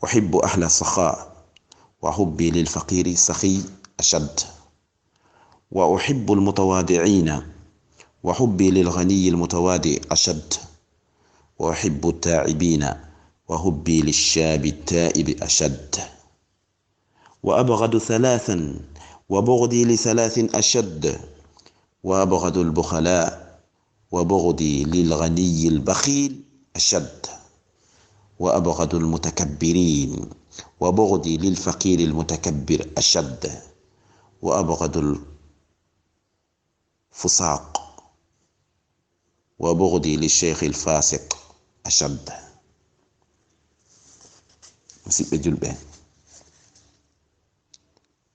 uhibbu ahla sakha wa hubbi lil faqiri sakhi ashad wa uhibbu al mutawadi'ina wa hubbi lil ghani al mutawadi' ashad wa uhibbu at ta'ibina wa hubbi lish shabi at ta'ib ashad wa abghadu thalathan wa bughdi li thalathin ashad wa abghadu al bukhala wa bughdi lil ghani al bakhil ashad wa abghadu al mutakabbirin wa bughdi lil faqir al mutakabbir ashad wa abghadu al fusaq wa bughdi lil shaykh al fasiq ashad. Musidɓe julɓe,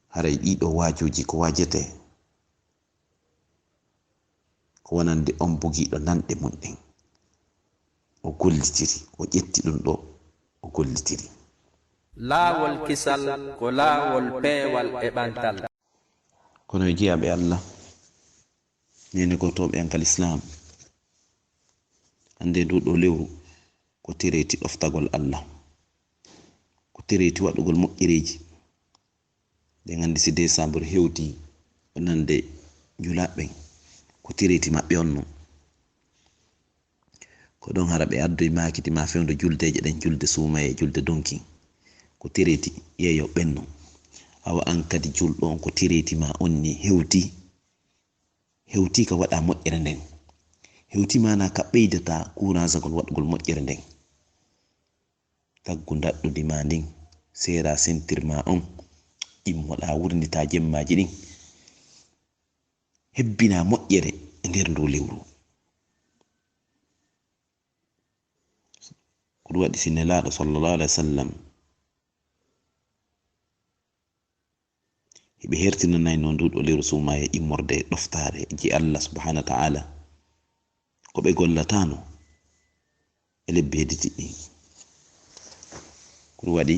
haray ɗiɗo waajuji ko waajete ko wonande on bugiɗo nanɗe mum ɗen o gollitiri, o ƴetti ɗum ɗo o gollitiri. laawol kisal ko laawol peewal e ɓantal. Kono e jiyaɓe Allah nene gotoɓe ankal islam hande ndu ɗo lewru ko tereti ɗoftagol Allah, ko tereti waɗugol moƴƴereji. Nde gandi si décembre hewti o nande julaɓɓen ko tereti maɓɓe on non ko ɗon hara ɓe addoy makiti ma fewdo juldeje ɗen, julde suumaye, julde donki, ko tereti yeeyo ɓenno. Awa an kadi julɗo on ko tereti ma on ni hewti ka waɗa moƴƴere nden, hewti mana ka ɓeydata couragegol waɗugol moƴƴere nden. Taggu daɗɗudi ma ndin sera sentirma on immoɗa wurnita jemmaji ɗin hebbina moƴƴere e nder ndu lewru. Ko ɗum waɗi sinelaɗo sallallahu alaihi wasallam heɓe hertinanay no nduɗo lewru sumaye immorde ɗoftare je Allah subhanahu wa ta'ala ko ɓe gollatano e lebbi heditiɗɗi. Ko ɗum waɗi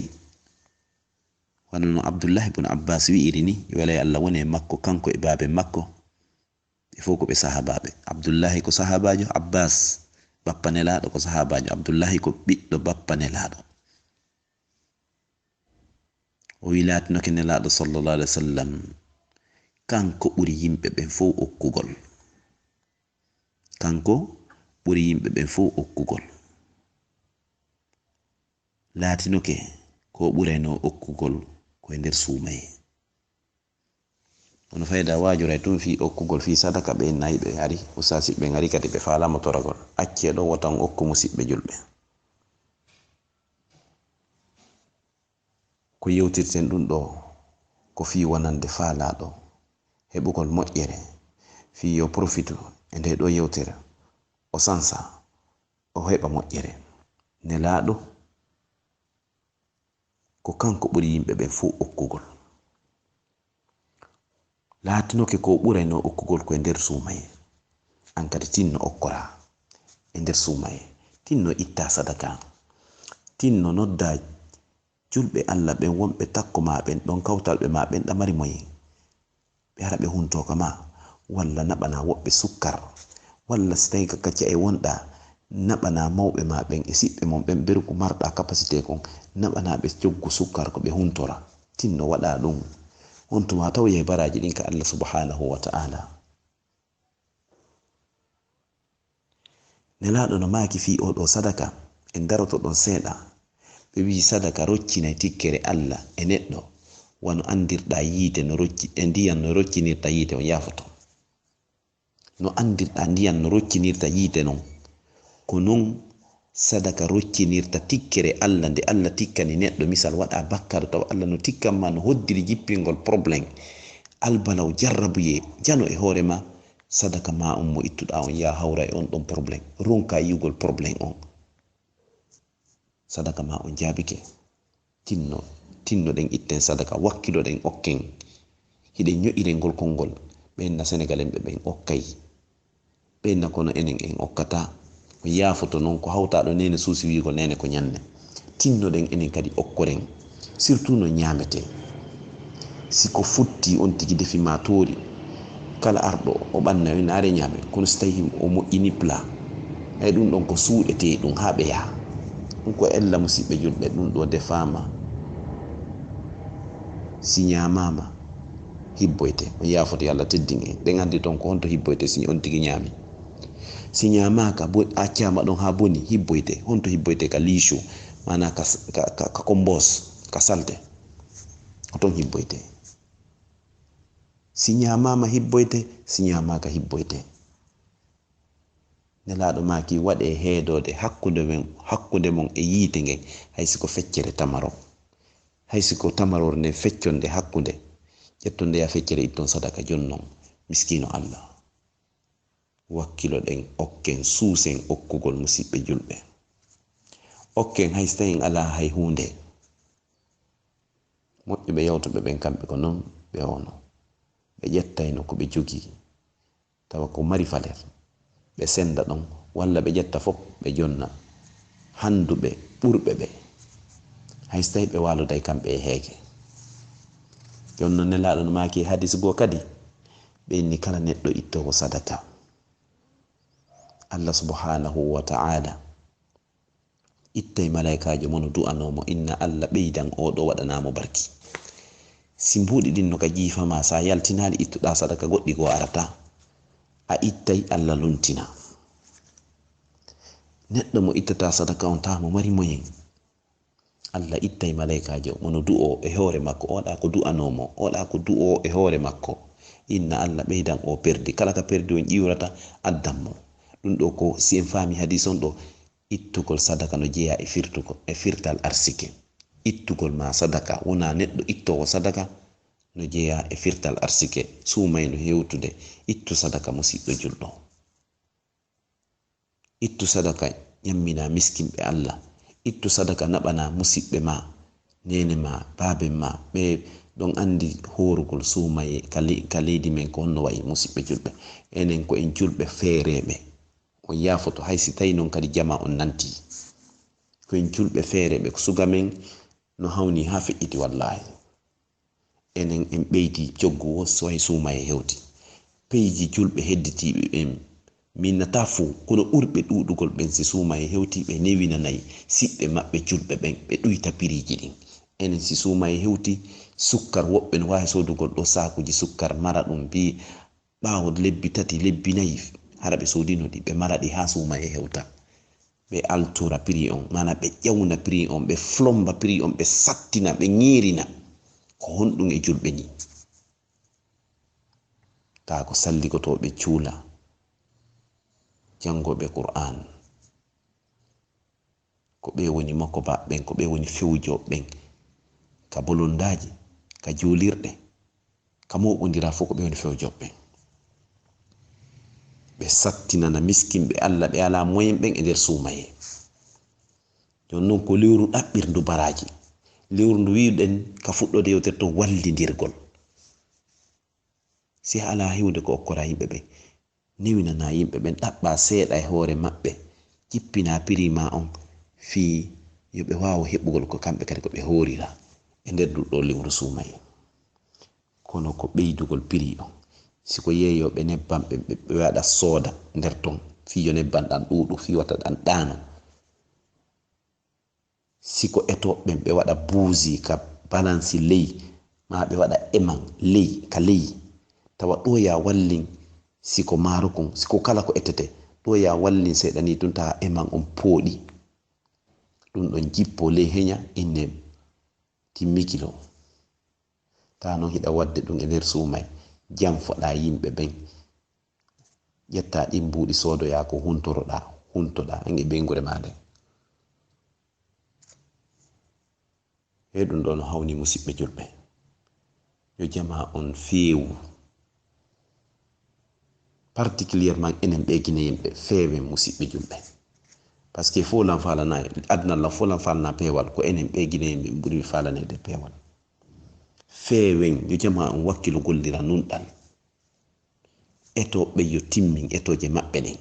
wano no Abdullah ibn Abbas wi'iri ni welay Allah woni e makko kanko e baabe makko e fof ko ɓe sahabaɓe. Abdullahi ko sahabajo, Abbas bappa nelaɗo ko sahabajo, Abdullahi ko ɓiɗɗo bappa nelaɗo. O wi latinoke nelaɗo sallallahu alaihi wasallam kanko ɓuri yimɓe ɓen fof okkugol, kanko ɓuri yimɓe ɓen fof okkugol. Latinoke ko ɓurayno okkugol koye nder suumaye. Ono fayda wajuray tun fi okkugol fi sadaka ɓe nayiɓe ari usasiɓe ngari kadi ɓe falama toragol acce ɗo wotan okku musidɓe julɓe. Ko yewtirten ɗum ɗo ko fi wonande faalaɗo heɓugol moƴƴere, fi yo profitu e nde ɗo yewtere o sansa o heɓa moƴƴere. Nelaɗo ko kanko ɓuri yimɓe ɓen fof okkugol. Latinoke ko ɓurayno okkugol koye nder suumaye. An kadi tinno okkora e nder suumaye, tinno itta sadaka, tinno nodda julɓe Allah ɓen wonɓe takko ma ɓen ɗon kawtalɓe ma ɓen ɗamari moyen ɓe hara ɓe huntoka ma, walla naɓana woɓɓe sukkar, walla so tawi ka kacca e wonɗa naɓana mawɓe ma ɓen e siɓɓe mon ɓen ɓerku marɗa capacité kon naɓana ɓe joggu sukkar ko ɓe huntora. Tinno waɗa ɗum hontuma taw yehi baraji ɗin ka Allah subhanahu wa ta'ala. Nelaɗo no maki fi oɗo sadaka en daroto ɗon seeɗa ɓe wi sadaka roccinay tikkere Allah e neɗɗo wano andirɗa yiide no rocci e ndiyan no roccinirta yiide on yafoto no andirɗa ndiyan no roccinirta yiide non ko non sadaka roccinirta tikkere Allah nde Allah tikkani neɗɗo misal waɗa bakkaro taw Allah no tikkanma no hoddiri jippingol probléme albalaw jarrabuye jano e hoorema sadaka ma on mo ittuɗa on ya hawra e on ɗon probléme ronka yigol probléme on sadaka ma on jaabike tinno ɗen itten sadaka wakkilo ɗen okken hiɗen ño'ire ngol konngol ɓenna Sénégal en ɓe ɓen okkay ɓenna kono enen en okkata ko yaafoto noon ko hawtaɗo nene suusi wigol nene ko ñanne tinno ɗen enen kadi okkoren surtout no ñamete siko futti on tigi defi ma toori kala arɗo o ɓanna en are ñaame kono so tawi o moƴƴini plat ay ɗum ɗon ko suuɗete ɗum ha ɓe yaha ɗum ko ella musidɓe julɓe ɗum ɗo defama si ñamama hibboyte on yafoto Allah teddin en ɗen andi toon ko honto hibboyte si on tigi ñaami si ñamaka accama ɗon ha boni hibboyte honto hibboyte ka liicho mana ka kombos ka salte oton hibboyte si ñamama hibboyte si ñamaka hibboyte nelaɗo maki waɗe heedode hakkude mon e yiite ngen haysi ko feccere tamaro haysi ko tamarore nde fecconde hakkude ƴettonde ya feccere itton sadaka jonnon miskino Allah wakkilo ɗen okken suusen okkugol musidɓe julɓe okken hayso tawi en ala hay hunde moƴƴuɓe yawtuɓe ɓen kamɓe ko noon ɓe ono ɓe ƴettayno ko ɓe jogi tawa ko mari faler ɓe senda ɗon walla ɓe ƴetta fof ɓe jonna handuɓe ɓurɓe ɓe hayso tawi ɓe waloday kamɓe e heege jonnon nelaɗo no maki hadis goo kadi ɓe inni kala neɗɗo ittowo sadaka Allah subhanahu wa ta'ala ittay malaikajo mono du'anomo inna Allah ɓeydan oɗo waɗanamo barki si mbuɗi ɗin no ka jiifama sa yaltinali ittuɗa sadaka goɗɗi goo arata a ittay Allah luntina neɗɗo mo ittata sadaka on tamo mari moyen Allah ittay malaikajo mono du'o e hoore makko oɗa ko du'anomo oɗa ko du'o e hoore makko inna Allah ɓeydan o perdi kala ka perdi on ƴiwrata addanmo ɗum ɗo ko si en faami hadis on ɗo ittugol sadaka no jeeya e firtal arsike ittugol ma sadaka wona neɗɗo ittowo sadaka no jeeya e firtal arsike suumay no hewtude ittu sadaka musidɗo julɗo ittu sadaka ñammina miskinɓe Allah ittu sadaka naɓana musidɓe ma nene ma baabe ma ɓe ɗon andi horugol suumaye ka leydi men ko honno wayi musidɓe julɓe enen ko en julɓe feereɓe on yafoto haysi tawi noon kadi jama on nanti ko en julɓe feereɓe ko suga men no hawni ha feƴƴiti wallahi enen en ɓeydi joggu wo way suumaye hewti peyji julɓe hedditiɓe ɓen minnata fuu kono ɓurɓe ɗuɗugol ɓen si suumaye hewti ɓe newinanayi siɓɓe maɓɓe julɓe ɓen ɓe ɗuyta piriji ɗin enen si suumaye hewti sukkar woɓɓe no wawi sodugol ɗo sakuji sukkar mara ɗum mbi ɓawo lebbi 3 lebbi 4 hara ɓe sodinoɗi ɓe maraɗi ha suumaye hewta ɓe altora prix on mana ɓe ƴawna prix on ɓe flomba prix on ɓe sattina ɓe ñirina ko honɗum e julɓe ni ta ko salligotoɓe cuula jangoɓe Qur'an ko ɓe woni makko baɓɓen ko ɓe woni fewjoɓɓen ka bolondaji ka julirɗe ka moɓodira fof ko ɓe woni fewjoɓɓen ɓe sattinana miskinɓe Allah ɓe ala moyen ɓen e nder suumaye jon noon ko lewru ɗaɓɓirndu baraji lewru ndu wiɗen ka fuɗɗode yewtere to wallidirgol si ala hewde ko okkora yimɓe ɓe newinana yimɓe ɓen ɗaɓɓa seeɗa e hoore maɓɓe jippina prix ma on fi yoɓe wawa heɓugol ko kamɓe kadi ko ɓe horira e nder ɗuɗɗo lewru suumaye kono ko ɓeydugol prix on siko yeeyoɓe nebbam ɓe waɗa sooda nder ton fiyo nebban ɗan ɗuɗu fiwata ɗan ɗano siko etoɓɓen ɓe waɗa buusi ka balansi ley ma ɓe waɗa eman ley ka ley tawa ɗo ya wallin siko maaro kon siko kala ko etete ɗo ya wallin seeɗani tun tawa eman on pooɗi ɗum ɗon jippo ley heña inne timmikilo ta no hiɗa wadde ɗum e nder suumay jam foɗa yimɓe ɓen ƴetta ɗin mbuuɗi soodoya ko huntoɗa an e ɓengure ma nden e ɗum ɗo no hawni musidɓe julɓe yo jama on feewu particulièrement enen ɓe gine yimɓe feewen musidɓe julɓe par ce que fo lan falanayi adnallah fo lan falana peewal ko enen ɓe gine yimɓe ɓuri falanede peewal feewen yo jama on wakkilo gollira nunɗal etoɓe yo timmin etoje maɓɓe ɗin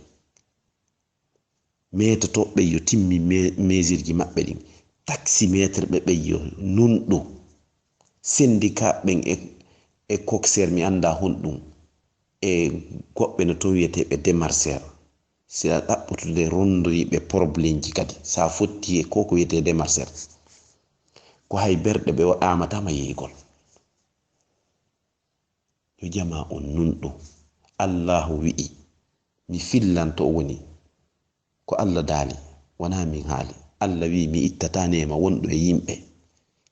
metotoɓe yo timmin mesirji maɓɓe ɗin taximétre ɓe ɓe yo nunɗo syndicat ɓen e coxer mi anda honɗum e goɓɓe no to wiyeteɓe démarcheur si a ɗaɓɓutude rondoriɓe probléme ji kadi sa fotti e ko wiyete démarcheur ko hay berɗe ɓe waɗamatama yeygol yo jama on nunɗo allahu wi'i mi fillanto woni ko allah daali wona min haali allah wi mi ittata nema wonɗo e yimɓe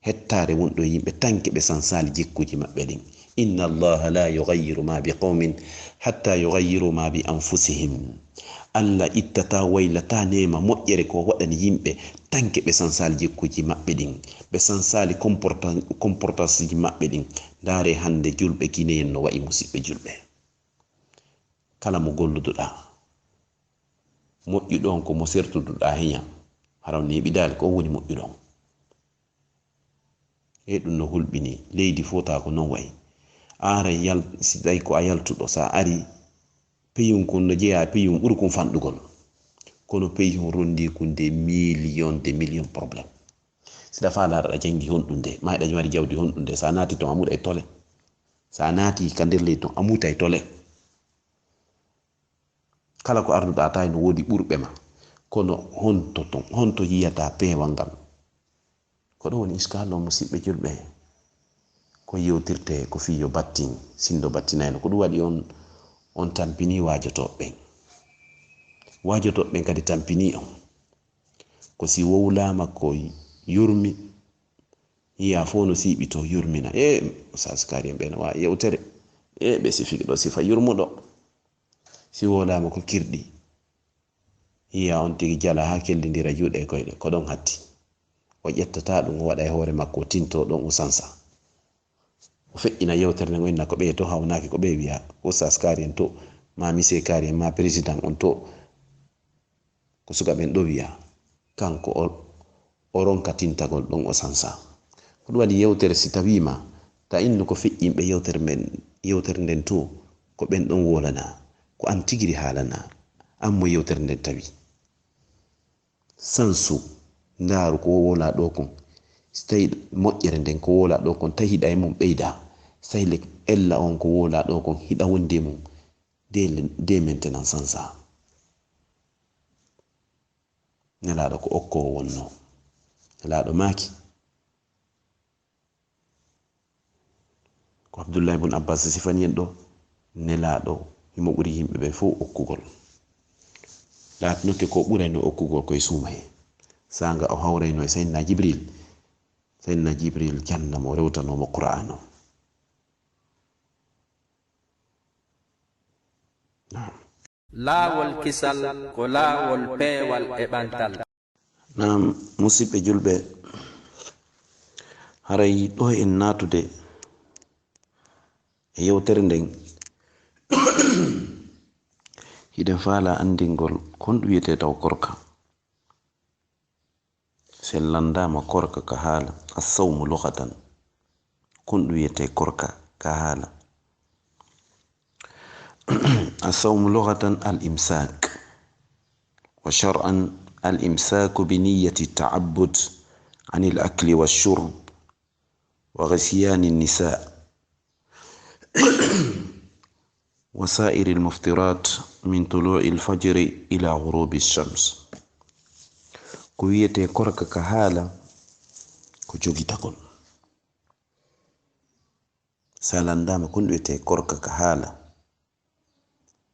hettare wonɗo e yimɓe tanke ɓe sansali jikkuji maɓɓe ɗin inna allaha la yughayyiru ma bi qawmin hatta yughayyiru ma bi anfusihim allah ittata waylata nema moƴƴere ko waɗani yimɓe tanke ɓe sansali jikkuji maɓɓe ɗin ɓe sansali comportance ji maɓɓe ɗin ndaare hande julɓe guineyen no wayi musidɓe julɓe kala mo golluduɗa moƴƴuɗon ko mo sertuduɗa heña haram ne ɓidali ko woni moƴƴuɗon e ɗum no hulɓini leydi fota ko non wayi ara si tawi ko a yaltuɗo sa ari peyum kon no jeeya peyum ɓuri kon fanɗugol kono peyum rondi kunde million probléme siɗa fa laraɗa jangi honɗum nde mayiɗa mari jawdi honɗum nde sa naati ton a muɗa e tole sa naati ka nder leydi ton a muta e tole kala ko arduɗa tawi no woodi ɓurɓe ma kono honto yiyata peewal ngal ko ɗo woni iskalo musidɓe julɓe ko yewtirte ko fiyo battin sindo battinayno ko ɗum waɗi on tampini wajotoɓɓen kadi tampini on ko si wowlama ko yurmi yiya fo no siiɓi to yurmina saskari ɓe no wawi yewtere ɓe sifiki ɗo sifa yurmuɗo si wowlama ko kirɗi yiya on tigi jala ha kellidira juuɗe e koyɗe ko ɗon hatti o ƴettata ɗum o waɗa e hoore makko o tinto ɗon o sansa o feƴƴina yewtere nden o inna ko ɓe to hawnaki ko ɓe wiya ustaz kari en to ma mise kari en ma président on to ko suka ɓen ɗo wiya kanko o ronka tintagol ɗon o sansa ko ɗum waɗi yewtere si tawima ta innu ko feƴƴinɓe yewtere nden to ko ɓen ɗon wolana ko an tigiri haalana an mo yewtere nden tawi sansu ndaaru ko wola ɗo kon so tawi moƴƴere nden ko wola ɗo kon tawi hiɗa e mum ɓeyda so tawi ella on ko wola ɗo kon hiɗa wonde mum de maintenant sansa nelaɗo ko okkowo wonno nelaɗo maaki ko Abdullah ibn Abbas sifani en ɗo nelaɗo himo ɓuri yimɓe ɓe fof okkugol laatinoke ko ɓurayno okkugol koye suumaye sanga o hawrayno e sayyidina jibril jannamo rewtanomo qur'an o laawol kisal ko laawol peewal e ɓantal. Naam musidɓe julɓe, haray ɗo en natude e yewtere nden hiɗen faala andingol kon ɗum wiyete taw korka. Sen landama korka ka haala assawmu lughatan, kon ɗum wiyete korka ka haala. الصوم لغة الإمساك، وشرعا الإمساك بنية التعبد عن الأكل والشرب وغسيان النساء وسائر المفطرات من طلوع الفجر إلى غروب الشمس. كويته كورك كهالة كجوجي تكون سالان دام كن ويته كورك كهالة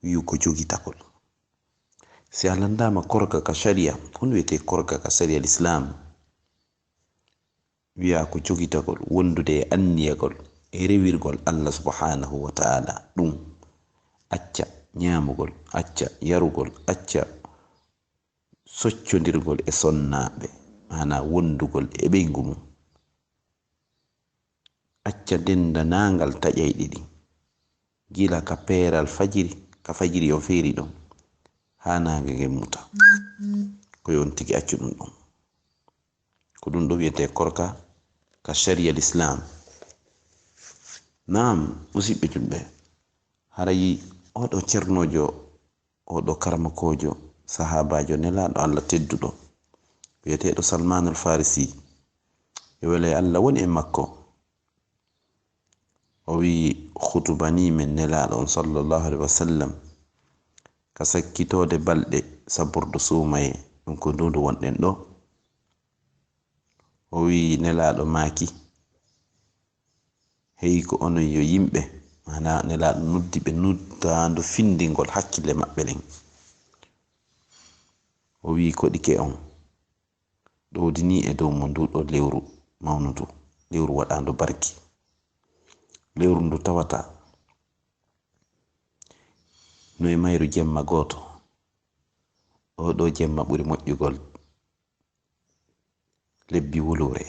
wiyu ko jogitagol. Si a landama korka ka sharia, kon wiyete korka ka sharia l'islam, wiya ko jogitagol wondude e anniyagol e rewirgol Allah subhanahu wa ta'ala ɗum acca ñamugol, acca yarugol, acca soccodirgol e sonnaɓe, mana wondugol e ɓeygu mum, acca denda nangal taƴay ɗiɗi gila ka peeral fajiri, ka fajiri o feeri ɗon ha nange gemmuta, ko yon tigi accu ɗum ɗon, ko ɗum ɗo wiyete korka ka sharia l'islam. Naam musidɓe julɓe, harayi oɗo cernojo, oɗo karmakojo, sahabajo nelaɗo Allah tedduɗo wiyeteɗo Salmanul Farisi, yo wele Allah woni e makko, o wi khutubani men nelaɗo on sallallahu alaihi wasallam ka sakkitode balɗe saburdu sumaye ɗum ko ndudu wonɗen ɗo. O wi nelaɗo maki heyi ko onon yo yimɓe, mana nelaɗo nuddi ɓe nuddando findingol hakkille maɓɓe ɗen. O wi koɗike on ɗowdini e dow mo nduɗo lewru mawnudu, lewru waɗandu barki, lewru ndu tawata no e mayru jemma goto, oɗo jemma ɓuri moƴƴugol lebbi wulure.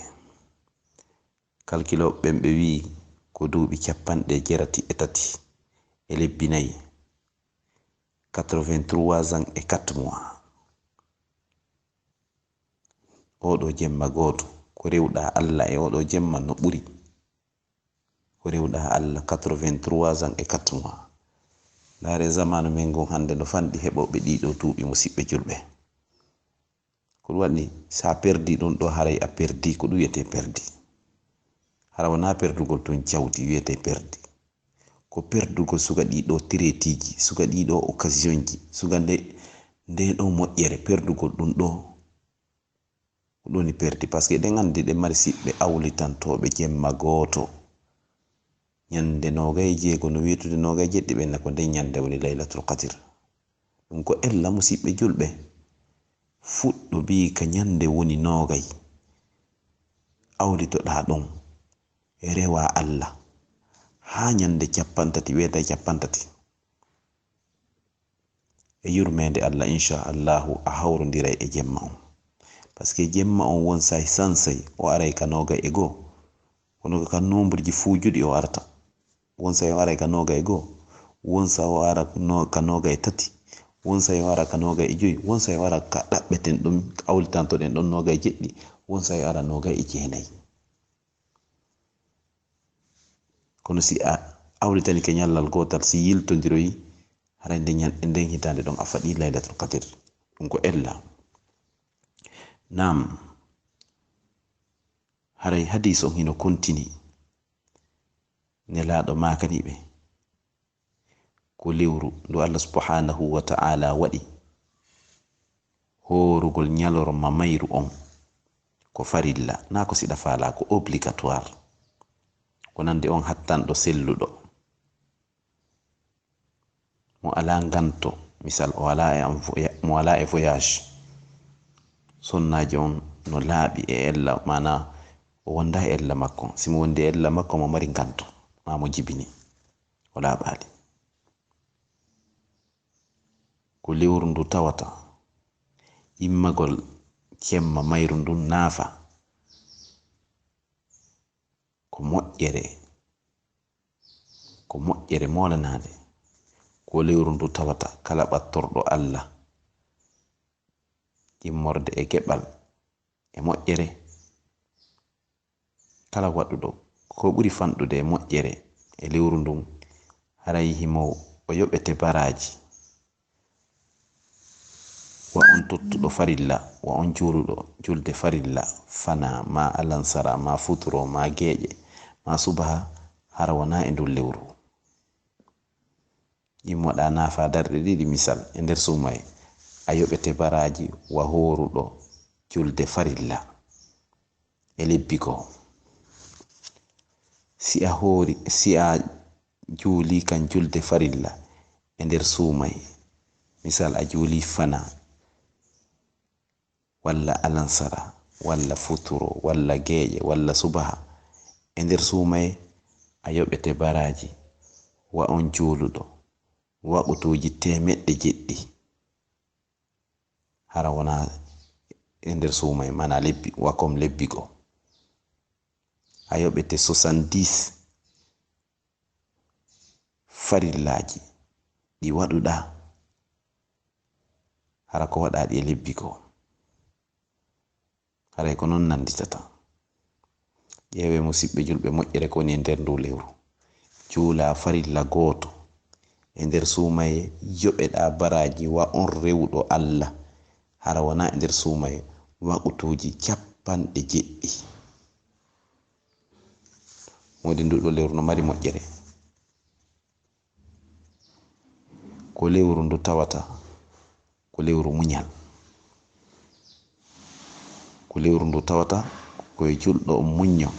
Kalkiloɓe ɓen ɓe wi ko duuɓi 83 e lebbi 4, 83 ans et 4 mois. Oɗo jemma goto ko rewɗa Allah e oɗo jemma no ɓuri ko rewɗa Allah 83 ans et 4 mois. Laare zamanu men gon hande no fanɗi heɓoɓe ɗiɗo duuɓi musidɓe julɓe. Ko ɗum waɗi sa perdi ɗum ɗo haray a perdi ko ɗum wiyete perdi. Hara wona perdugol ton jawdi wiyete perdi, ko perdugol suga ɗiɗo tiretiji, suga ɗiɗo occasion ji, suga nde ɗo moƴƴere, perdugol ɗum ɗo ɗoni perdi. Par ce que ɗen andi ɗe mari siɓɓe awlitantoɓe jemma goto ñande 26 no wiyetude 27 ɓenna ko nden ñande woni laylatul qadr. ɗum ko ella musidɓe julɓe fuɗɗo bi ka ñande woni 20 awlitoɗa ɗon e rewa Allah ha ñande 30 weeta 30 e yurmede Allah inchallahu a hawrodiray e jemma on. Par ce que jemma on won say sansay o aray ka 21 kono ka nombre ji fuujuɗi o arta, won say o aray ka 21, won sa o ara ka 23, won say o ara ka 25, won say o ara ka ɗaɓɓeten ɗum awlitantoɗen ɗon 27, won say o ara 29. kono si a awlitani ke ñallal gotal si yiltodiroyi haray nden hitande ɗon a faɗi laylatul qadr, ɗum ko ella. Nam haray hadis on hino kontini nelaɗo makaniɓe ko lewru ndu Allah subhanahu wa ta'ala waɗi horugol ñalorma mayru on ko farilla, na ko siɗa faala, ko obligatoire, ko nande on hattanɗo selluɗo mo ala ganto, misal mo ala e voyage, sonnaji on no laaɓi e ella, mana o wonda e ella makko, simo wondi e ella makko mo mari ganto ma mo jibini o laaɓali, ko lewru ndu tawata immagol jemma mayru ndun naafa ko moƴƴere molanade, ko lewru ndu tawata kala ɓattorɗo Allah immorde e geɓal e moƴƴere, kala waɗuɗo ko ɓuri fanɗude e moƴƴere e lewru ndun haray himo o yoɓete baraji, wa on tottuɗo farilla, wa on juluɗo julde farilla, fana ma alansara ma futuro ma geeƴe ma subaha hara wona e ndun lewru. Immoɗa nafa darɗe ɗiɗi misal e nder sumaye, a yoɓete baraji wa horuɗo julde farilla e lebbi ko. Si a juuli kan julde farilla e nder sumaye, misal a juuli fana walla alansara walla futuro walla geeƴe walla subaha e nder sumaye, yoɓete baraji wa on juuluɗo waɓutuji temeɗɗe jeɗɗi hara wona e nder suumay mana lebbi wakom lebbi go a yoɓete 70 farillaji ɗi waɗuɗa hara ko waɗaɗi e lebbi go haray ko non nanditata. ƴeewe musidɓe julɓe moƴƴere ko woni e nder ndu lewru juula farilla gooto e nder suumaye yoɓeɗa baraji wa on rewɗo Allah hara wona e nder suumaye waɓutuji 70 wodi nduɗo lewru no mari moƴƴere. ko lewru ndu tawata ko lewru muñal, ko lewru ndu tawata koye julɗo muñño,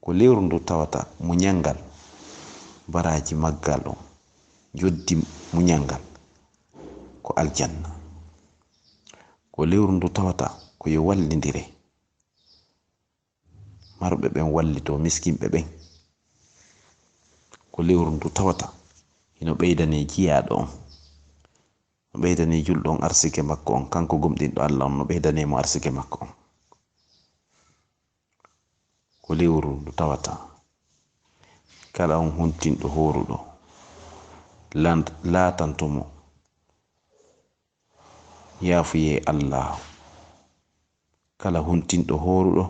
ko lewru ndu tawata muñalngal baraji maggal on joddi muñalngal ko aljanna, ko lewru ndu tawata ko yo wallidire marɓe ɓen wallito miskinɓe ɓen, ko lewru ndu tawata hino ɓeydane jiyaɗo on, no ɓeydane julɗo on arsike makko on, kanko gomɗinɗo Allah on no ɓeydanemo arsike makko on, ko lewru ndu tawata kala on huntinɗo horuɗo latantomo yaafuye Allah, kala huntinɗo horuɗo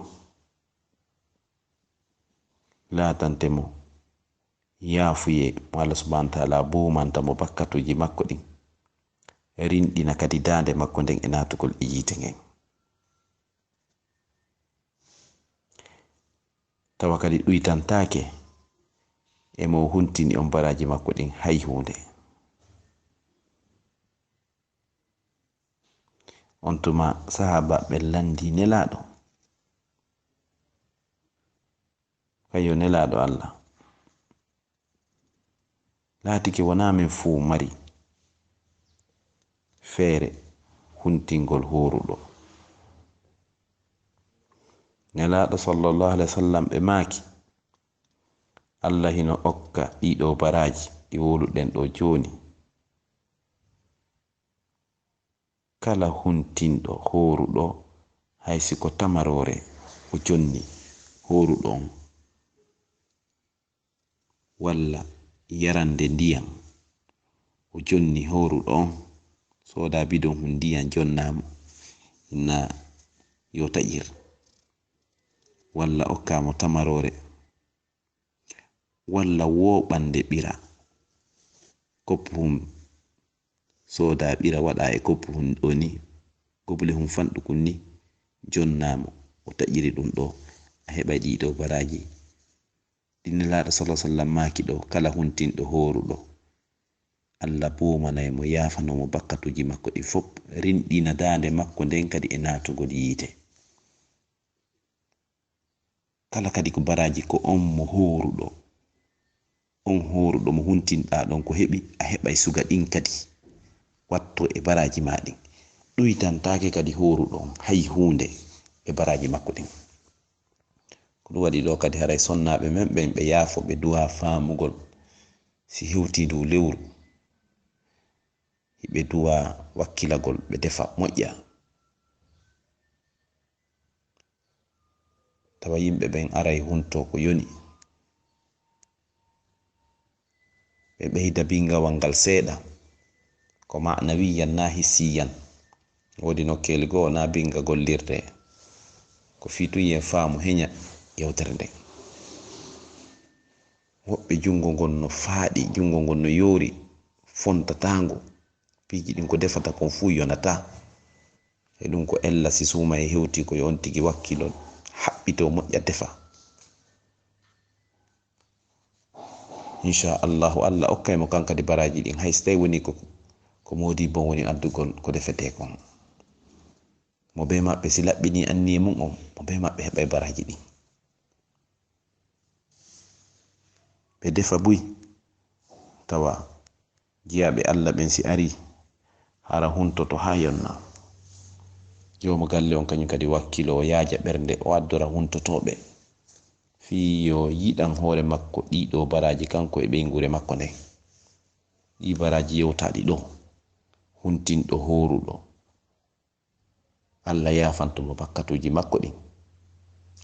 latantemo yaafuye Allah subhanahu wa ta'ala bumantamo bakkatuji makko ɗin rinɗina kadi dande makko nden e natugol e yiite ngen. tawa kadi ɗuytantake emo huntini on baraji makko ɗin hay hunde. on tuma sahaba ɓe landi nelaɗo kayo nelaɗo Allah laatike wona min fuu mari feere huntingol horuɗo. nelaɗo sallallahu alaihi wasallam ɓe maaki Allah hino okka ɗiɗo baraji ɗi woluɗen ɗo joni, kala huntinɗo horuɗo haysi ko tamarore o jonni horuɗo on walla yarande ndiyam o jonni horuɗo on soda bidon hun ndiyam jonnamo na yo taƴir, walla okkamo tamarore, walla woɓande ɓira koppu hum soda ɓira waɗa e koppu hun ɗo ni gobule hum fanɗukun ni jonnamo o taƴiri ɗum ɗo a heɓa ɗiɗo baraji ɗinelaɗo sallallahu alaihi wasallam maki ɗo kala huntinɗo horuɗo Allah bomanaymo yafanomo bakkatuji makko ɗi fop rinɗina dande makko nden kadi e natugol yiite. kala kadi ko baraji ko on mo horuɗo mo huntinɗa ɗon ko heɓi a heɓay suga ɗin kadi watto e baraji maɗin ɗuytantake kadi horuɗo on hay hunde e baraji makko ɗin. ko ɗum waɗi ɗo kadi haray sonnaɓe men ɓen ɓe yaafo ɓe duwa famugol si hewti ndu lewru ɓe duwa wakkilagol ɓe defa moƴƴa tawa yimɓe ɓen aray hunto ko yoni ɓe ɓeyda bingawal ngal seeɗa ko ma'nawiyan na hissiyan. wodi nokkeli goo na binga gollirde ko fituyen faamu heña yewtere nden. woɓɓe jungo ngon no faaɗi jungo ngon no yoori fontatango piiji ɗin ko defata kon fuu yonata e ɗum ko ella si suuma e hewti ko yo on tigi wakkilol haɓɓito moƴƴa defa inchallahu Allah okkaymo kankadi baraji ɗin hay so tawi woni ko modi bon woni addugol ko defete kon mo be maɓɓe si laɓɓini anniye mum on mo be maɓɓe heɓay baraji ɗin ɓe defa buy tawa jiyaɓe Allah ɓen si ari hara huntoto ha yonna jomo galle on kañum kadi wakkilo o yaaja ɓernde o addora huntotoɓe fi yo yiɗan hoore makko ɗiɗo baraji kanko e ɓeygure makko nden. ɗi baraji yewtaɗi ɗo huntinɗo horuɗo, Allah yafantomo bakkatuji makko ɗin.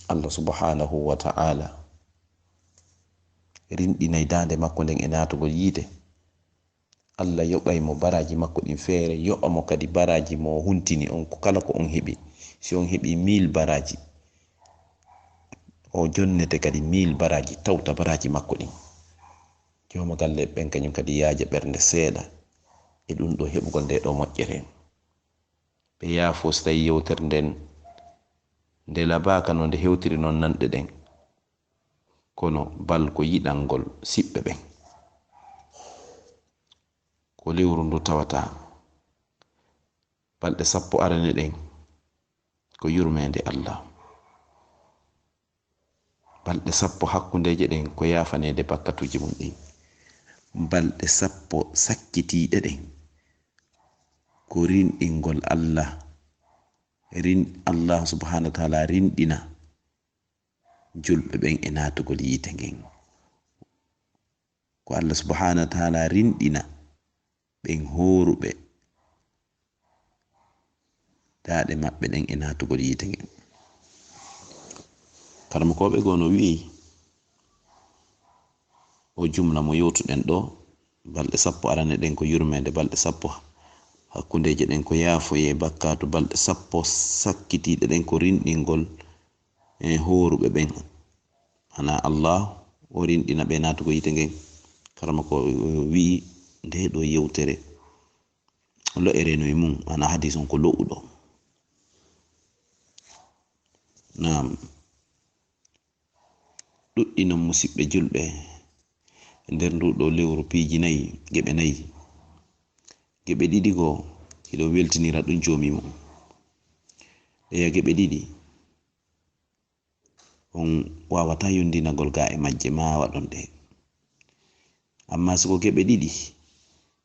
Allah subhanahu wa ta'ala rinɗinay dande makko nden e natugol yiite. Allah yoɓay mo baraji makko ɗin feere, yoɓa mo kadi baraji mo huntini on ko kala ko on heɓi. Si on heɓi 1000 baraji, o jonnete kadi 1000 baraji, tawta baraji makko ɗin. joma galle ɓen kañum kadi yaaje ɓernde seeɗa e ɗum ɗo heɓugol nde ɗo moƴƴere. ɓe yaafo so tawi yewtere nden nde labaka no nde hewtiri noon nanɗe ɗen, kono bal ko yiɗangol siɓɓe ɓen. ko lewru ndu tawata balɗe 10 arane ɗen ko yurmede Allah, balɗe 10 hakkundeje ɗen ko yafanede bakkatuji mum ɗin, balɗe 10 sakkitiɗe ɗen ko rinɗingol Allah. Allah subhanahu wa ta'ala rinɗina julɓe ɓen e natugol yiite ngen. ko Allah subhanahu wa ta'ala rinɗina ɓen horuɓe daaɗe maɓɓe ɗen e natugol yiite ngen. karmakoɓe gono wi'i o jumla mo yewtuɗen ɗo, balɗe 10 arane ɗen ko yurmede, balɗe 10 hakkundeje ɗen ko yaafoye bakkatu, balɗe 10 sakkitiɗe ɗen ko rinɗingol e horuɓe ɓen. ana Allah o rinɗina ɓe natugo yiite ngen. karama ko wi'i nde ɗo yewtere lo'ere no e mum, ana hadis on ko lo'uɗo. Naam, ɗuɗɗi non musidɓe julɓe nder nduɗo lewru piiji 4 geɓe 4. geɓe ɗiɗi go hiɗo weltinira ɗum jomi mum. ɗeya geɓe ɗiɗi on wawata yondinagol ga e majje ma waɗon ɗe, amma siko geɓe ɗiɗi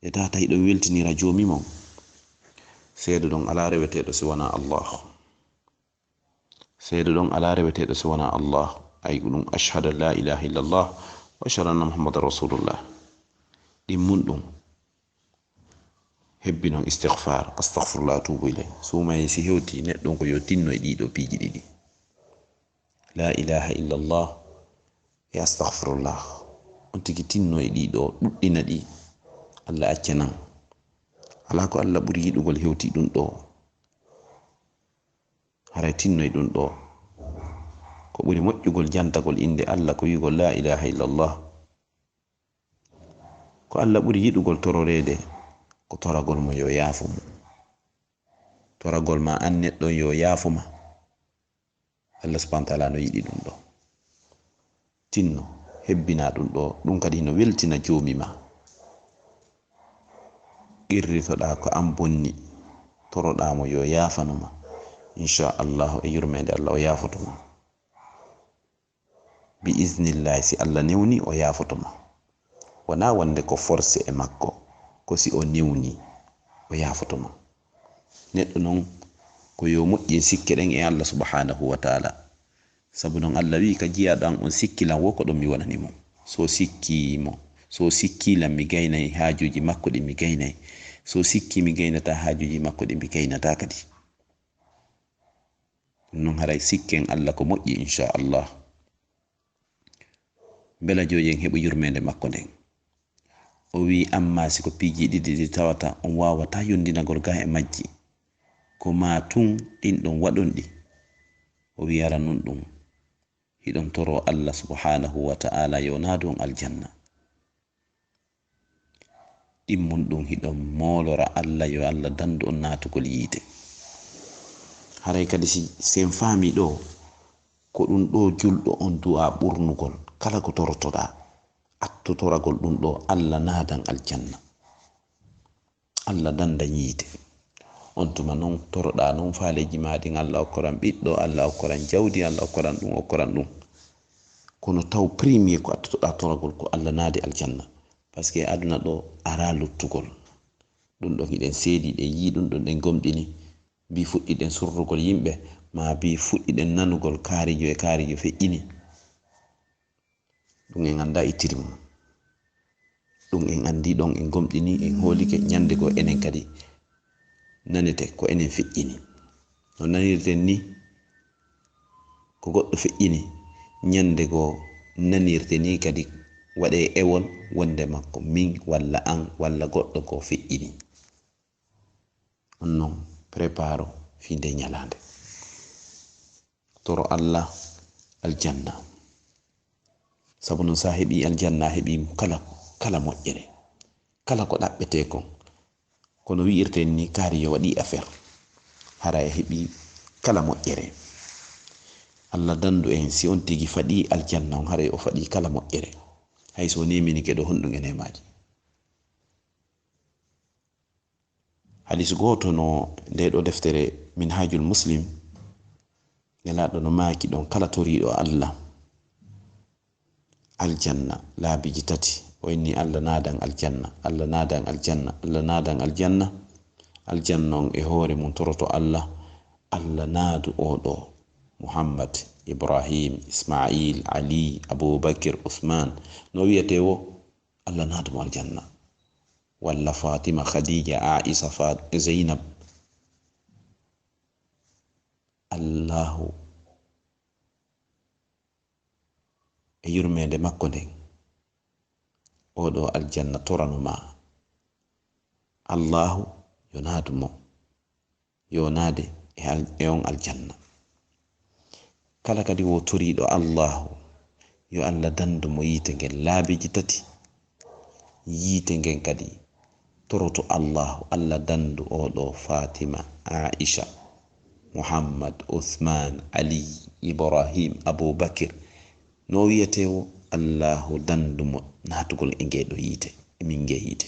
e tata hiɗo weltinira jomi mum, seedo ɗon ala reweteɗo si wona Allah. seedo ɗon ala reweteɗo si wona Allah. ay ɗum ashhadu an la ilaha illallah wa ashhadu anna muhammadan rasulullah. ɗin mun ɗum hebbi non istighfar, astaghfirullah, atubu ilay. sumay si hewti neɗɗon ko yo tinno e ɗiɗo piiji ɗiɗi, la ilaha illallah e astaghfirullah. on tigi tinno e ɗiɗo, ɗuɗɗina ɗi, Allah acca nan. ala ko Allah ɓuri yiɗugol hewti ɗum ɗo. haray tinno e ɗum ɗo. ko ɓuri moƴƴugol jantagol inde Allah ko yigol la ilaha illallah. ko Allah ɓuri yiɗugol tororede ko toragol mo yo yaafo mo. toragol ma an neɗɗo yo yaafoma. Allah subhanahu wa ta'ala no yiɗi ɗum ɗo. tinno hebbina ɗum ɗo. ɗum kadi no weltina jomi ma. qirritoɗa ko an bonni, toroɗamo yo yafanoma, inchallahu e yurmede Allah o yafotoma bi isnillahi. si Allah newni o yafotoma, wona wonde ko forcé e makko, ko si o newni o yafotoma. neɗɗo non ko yo moƴƴin sikke ɗen e Allah subhanahu wa ta'ala. sabu non Allah wi ka jiyaɗan on sikkilan wo ko ɗum mi wonanimo. so sikkimo, so sikkilan mi gaynay hajuji makko ɗi mi gaynay, so sikki mi gaynata hajuji makko ɗi mi gaynata kadi. non haray sikken Allah ko moƴƴi inchallah. bela jojen heɓa yurmede makko nden. o wi amma siko piiji ɗiɗi ɗi tawata on wawata yondinagol ga e majji, ko ma tun ɗin ɗon waɗon ɗi. o wi ara nun ɗum hiɗon toro Allah subhanahu wa ta'ala yo naadu on aljanna. ɗin mun ɗum hiɗon molora Allah yo Allah dandu on natugol yiite. haray kadi si sen faami ɗo ko ɗum ɗo julɗo on du'a ɓurnugol. kala ko torotoɗa attotoragol ɗum ɗo, Allah naadan aljanna, Allah dandan yiite. on tuma non toroɗa non faaleji maɗin Allah okkoran ɓiɗɗo, Allah okkoran jawdi, Allah okkoran ɗum. kono taw premier ko attotoɗa toragol ko Allah naadi aljanna. par ce que aduna ɗo ara luttugol. ɗum ɗon hiɗen seedi ɗen yi ɗum ɗon ɗen gomɗini, bi fuɗɗiɗen surrugol yimɓe, ma bi fuɗɗiɗen nanugol kaarijo e kaarijo feƴƴini. ɗum en anda ittiri mum, ɗum en andi ɗon en gomɗini en holike ñande go enen kadi nanete ko enen feƴƴini no nanirten ni ko goɗɗo feƴƴini ñande go nanirte ni kadi waɗe ewol wonde makko min walla an walla goɗɗo ko feƴƴini. On non préparo finde ñalande toro Allah aljanna, sabu non sa heɓi aljanna heɓi kala moƴƴere, kala ko ɗaɓɓete kon kono wi'irten ni kaari yo waɗi affaire hara e heɓi kala moƴƴere. Allah dandu en si on tigi faɗi aljanna on hara o faɗi kala moƴƴere, hay so nemini keɗo honɗum e nemaji. hadis goto no nde ɗo deftere minhajul muslim nelaɗo no maaki ɗon kala toriɗo Allah aljanna laabiji tati o inni Allah nadan aljanna, Allah nadan aljanna, Allah nadan aljanna. Aljanna on e hoore mum toroto Allah, Allah naadu oɗo Muhammad, Ibrahim, Ismail, Ali, Abubakar, Uthman, no wiyete wo Allah naadu mo aljanna, walla Fatima, Khadija, Aisha, Zainab. Allahu e yurmede makko nden oɗo aljanna toranuma, Allahu yo naadu mo yo naade e on aljanna. Kala kadi wo toriɗo Allahu yo Allah dandu mo yiite ngel laabiji tati, yiite ngen kadi toroto Allahu, Allah dandu oɗo Fatima, Aisha, Muhammad, Uthman, Ali, Ibrahim, Abubakar, no wiyetewo Allahu dandu mo natugol e ngeɗo yiite e min nge yiite.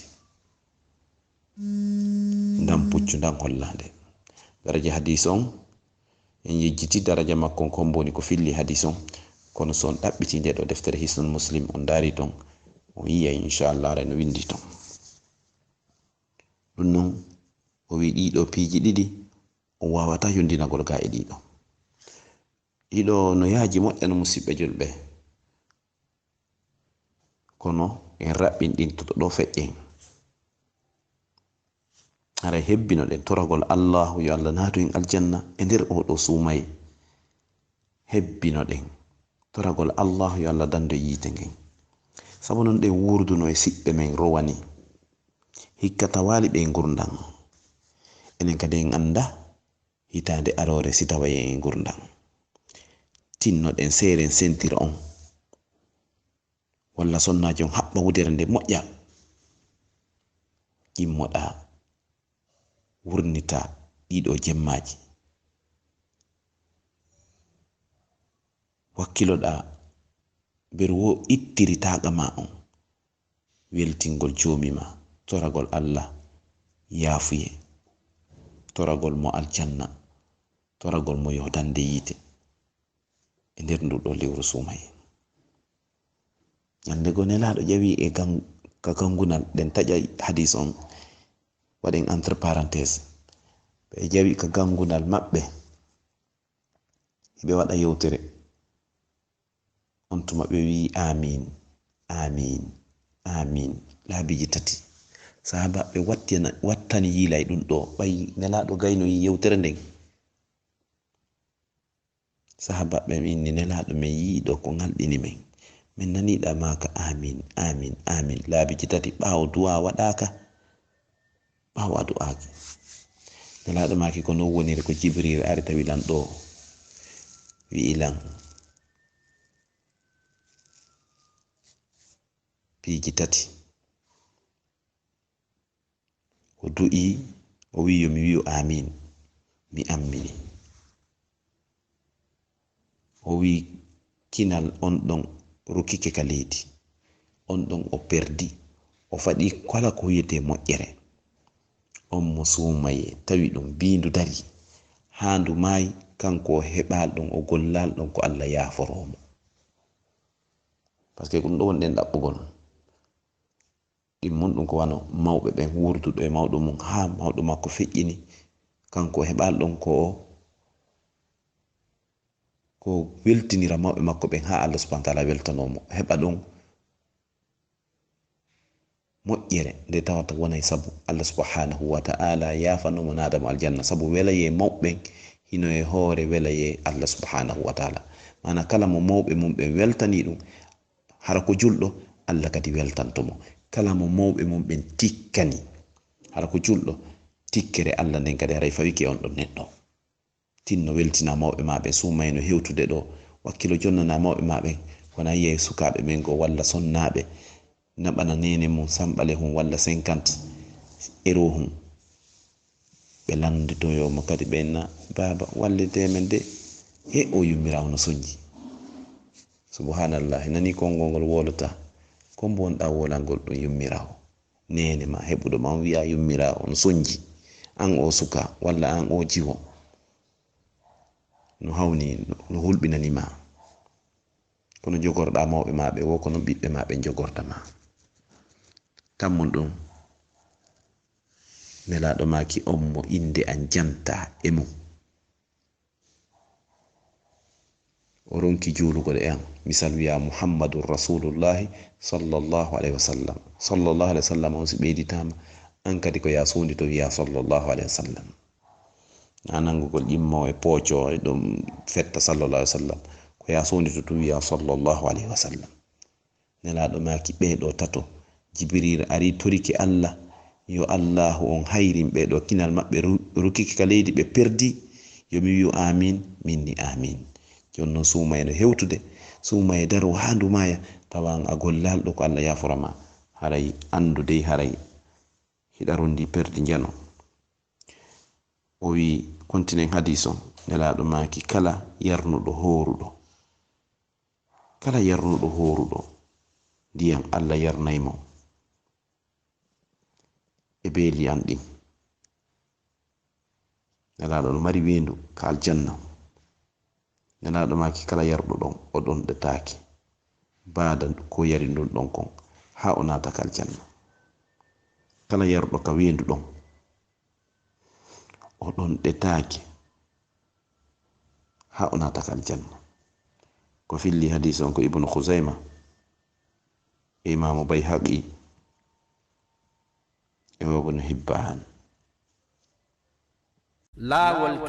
Ndam puccu ndan hollande daraja hadis on en yejjiti daraja makko kon boni ko filli hadis on, kono son ɗaɓɓiti nde ɗo deftere hisnul muslim on daari ton on yiya inchallah reno windi ton. ɗum non o wi ɗiɗo piiji ɗiɗi on wawata yondinagol ga e ɗiɗo no yaaji moƴƴa no musidɓe julɓe, kono en raɓɓin ɗin to ɗo feƴƴen ara hebbino ɗen toragol Allahu yo Allah naatu en aljanna e nder oɗo suumaye, hebbino ɗen toragol Allahu yo Allah dando yiite ngen, sabu non ɗen wurduno e siɓɓe men rowani hikka tawali ɓe gurdan, enen kadi en anda hitande arore si tawaye en gurdan, tinno ɗen seren sentira on walla sonnaji on haɓɓa wudere nde moƴƴa, immoɗa wurnita ɗiɗo jemmaji, wakkiloɗa ber wo ittiritaga ma on weltingol jomima, toragol Allah yaafuye, toragol mo aljanna, toragol mo yohdande yiite e nder nduɗo lewru sumaye. Ñande go nelaɗo ƴawi e ka gangunal ɗen taƴa hadis on waɗen entre parenthèse, ɓe ƴawi ka gangunal maɓɓe ɓe waɗa yewtere on tuma ɓe wi amin amin amin laabiji tati. Sahaba ɓe wattani yiilay ɗum ɗo ɓayi nelaɗo gayno yi yewtere nden. Sahaba ɓe inni nelaɗo men yiiɗo ko ngalɗini men, min naniɗa maka amin amin amin laabiji tati ɓawo du'a waɗaka, ɓawo adu'aki. Nelaɗo maki ko no woniri ko Jibril ari tawilan ɗo wi'ilan piiji tati, o du'i o wiyo mi wiyo amin mi ammini, o wi kinal on ɗon rukkike ka leydi, on ɗon o perdi, o faɗi kala ko wiyete moƴƴere, on mo sumaye tawi ɗum bindu dari handu maayi, kanko heɓal ɗum o gollal ɗon ko Allah yaforomo, par ce que ɗum ɗo wonɗen ɗaɓɓugol ɗimmon ɗum ko wano mawɓe ɓen wurduɗo e mawɗo mum ha mawɗo makko feƴƴini, kanko heɓal ɗon ko weltinira mawɓe makko ɓen ha Allah subhanahu wa ta'ala weltanomo, heɓa ɗum moƴƴere nde tawata wonay sabu Allah subhanahu wa ta'ala yafanomo nadamo aljanna sabu welaye mawɓen hino e hoore welaye Allah subhanahu wa ta'ala. Mana kala mo mawɓe mum ɓe weltani ɗum hara ko julɗo Allah kadi weltantomo, kala mo mawɓe mum ɓen tikkani hara ko julɗo tikkere Allah nden kadi haray fawike on ɗon neɗɗo tinno weltina mawɓe maɓe sumayno hewtude ɗo wakkilo jonnana mawɓe maɓe wona yiye sukaɓe men go walla sonnaɓe naɓana nene mum samɓale hum walla 50 euro hum ɓe landitoyomo kadi ɓenna baba wallitemen de he o yummirawo no soñji. Subhanallah, nani konngol ngol wolata ko bonɗa wolangol ɗum yummirawo nene ma heɓuɗo ma on wiya yummirawo no soñji an o suka walla an o jiwo no hawni no hulɓinanima kono jogorɗa mawɓe maɓe wo kono ɓiɓɓe maɓe jogorta ma. Tammum ɗum nelaɗo maki on mo inde an janta e mum o ronki juulugo ɗe an misal wiya muhammadun rasulullahi sallallahu alaihi wasallam. Sallallahu alaihi wasallam on si ɓeyditama an kadi ko ya sundi to wiya sallallahu alaihi wasallam na nangugol ƴimmo e pooco e ɗum fetta sallallahu alaihi wasallam ko ya sundi to tu wiya sallallahu alaihi wasallam. Nelaɗo maki ɓeɗo tato Jibril ari toriki Allah yo Allahu on hayrin ɓeɗo kinal maɓɓe rukiki ka leydi ɓe perdi yomi wi'u amin minni amin. Jonnon sumayno hewtude sumaye daro ha ndumaya tawan a gollalɗo ko Allah yaforama haray andu dey haray hiɗarondi perdi jano. O wi kontinen hadis on nelaɗo maki kala yarnuɗo horuɗo ndiyam Allah yarnaymo e beeli an ɗin. Nelaɗo no mari wendu ka aljanna. Nelaɗo maki kala yarɗo ɗon o ɗon ɗetaki baada ko yari ndun ɗon kon ha o nata ka aljanna. Kala yarɗo ka wendu ɗon o ɗon ɗetaki ha o nata ka aljanna. Ko filli hadis on ko Ibnu Khuzaima e Imamu Bayhaqi e Ibnu Hibban. Lawol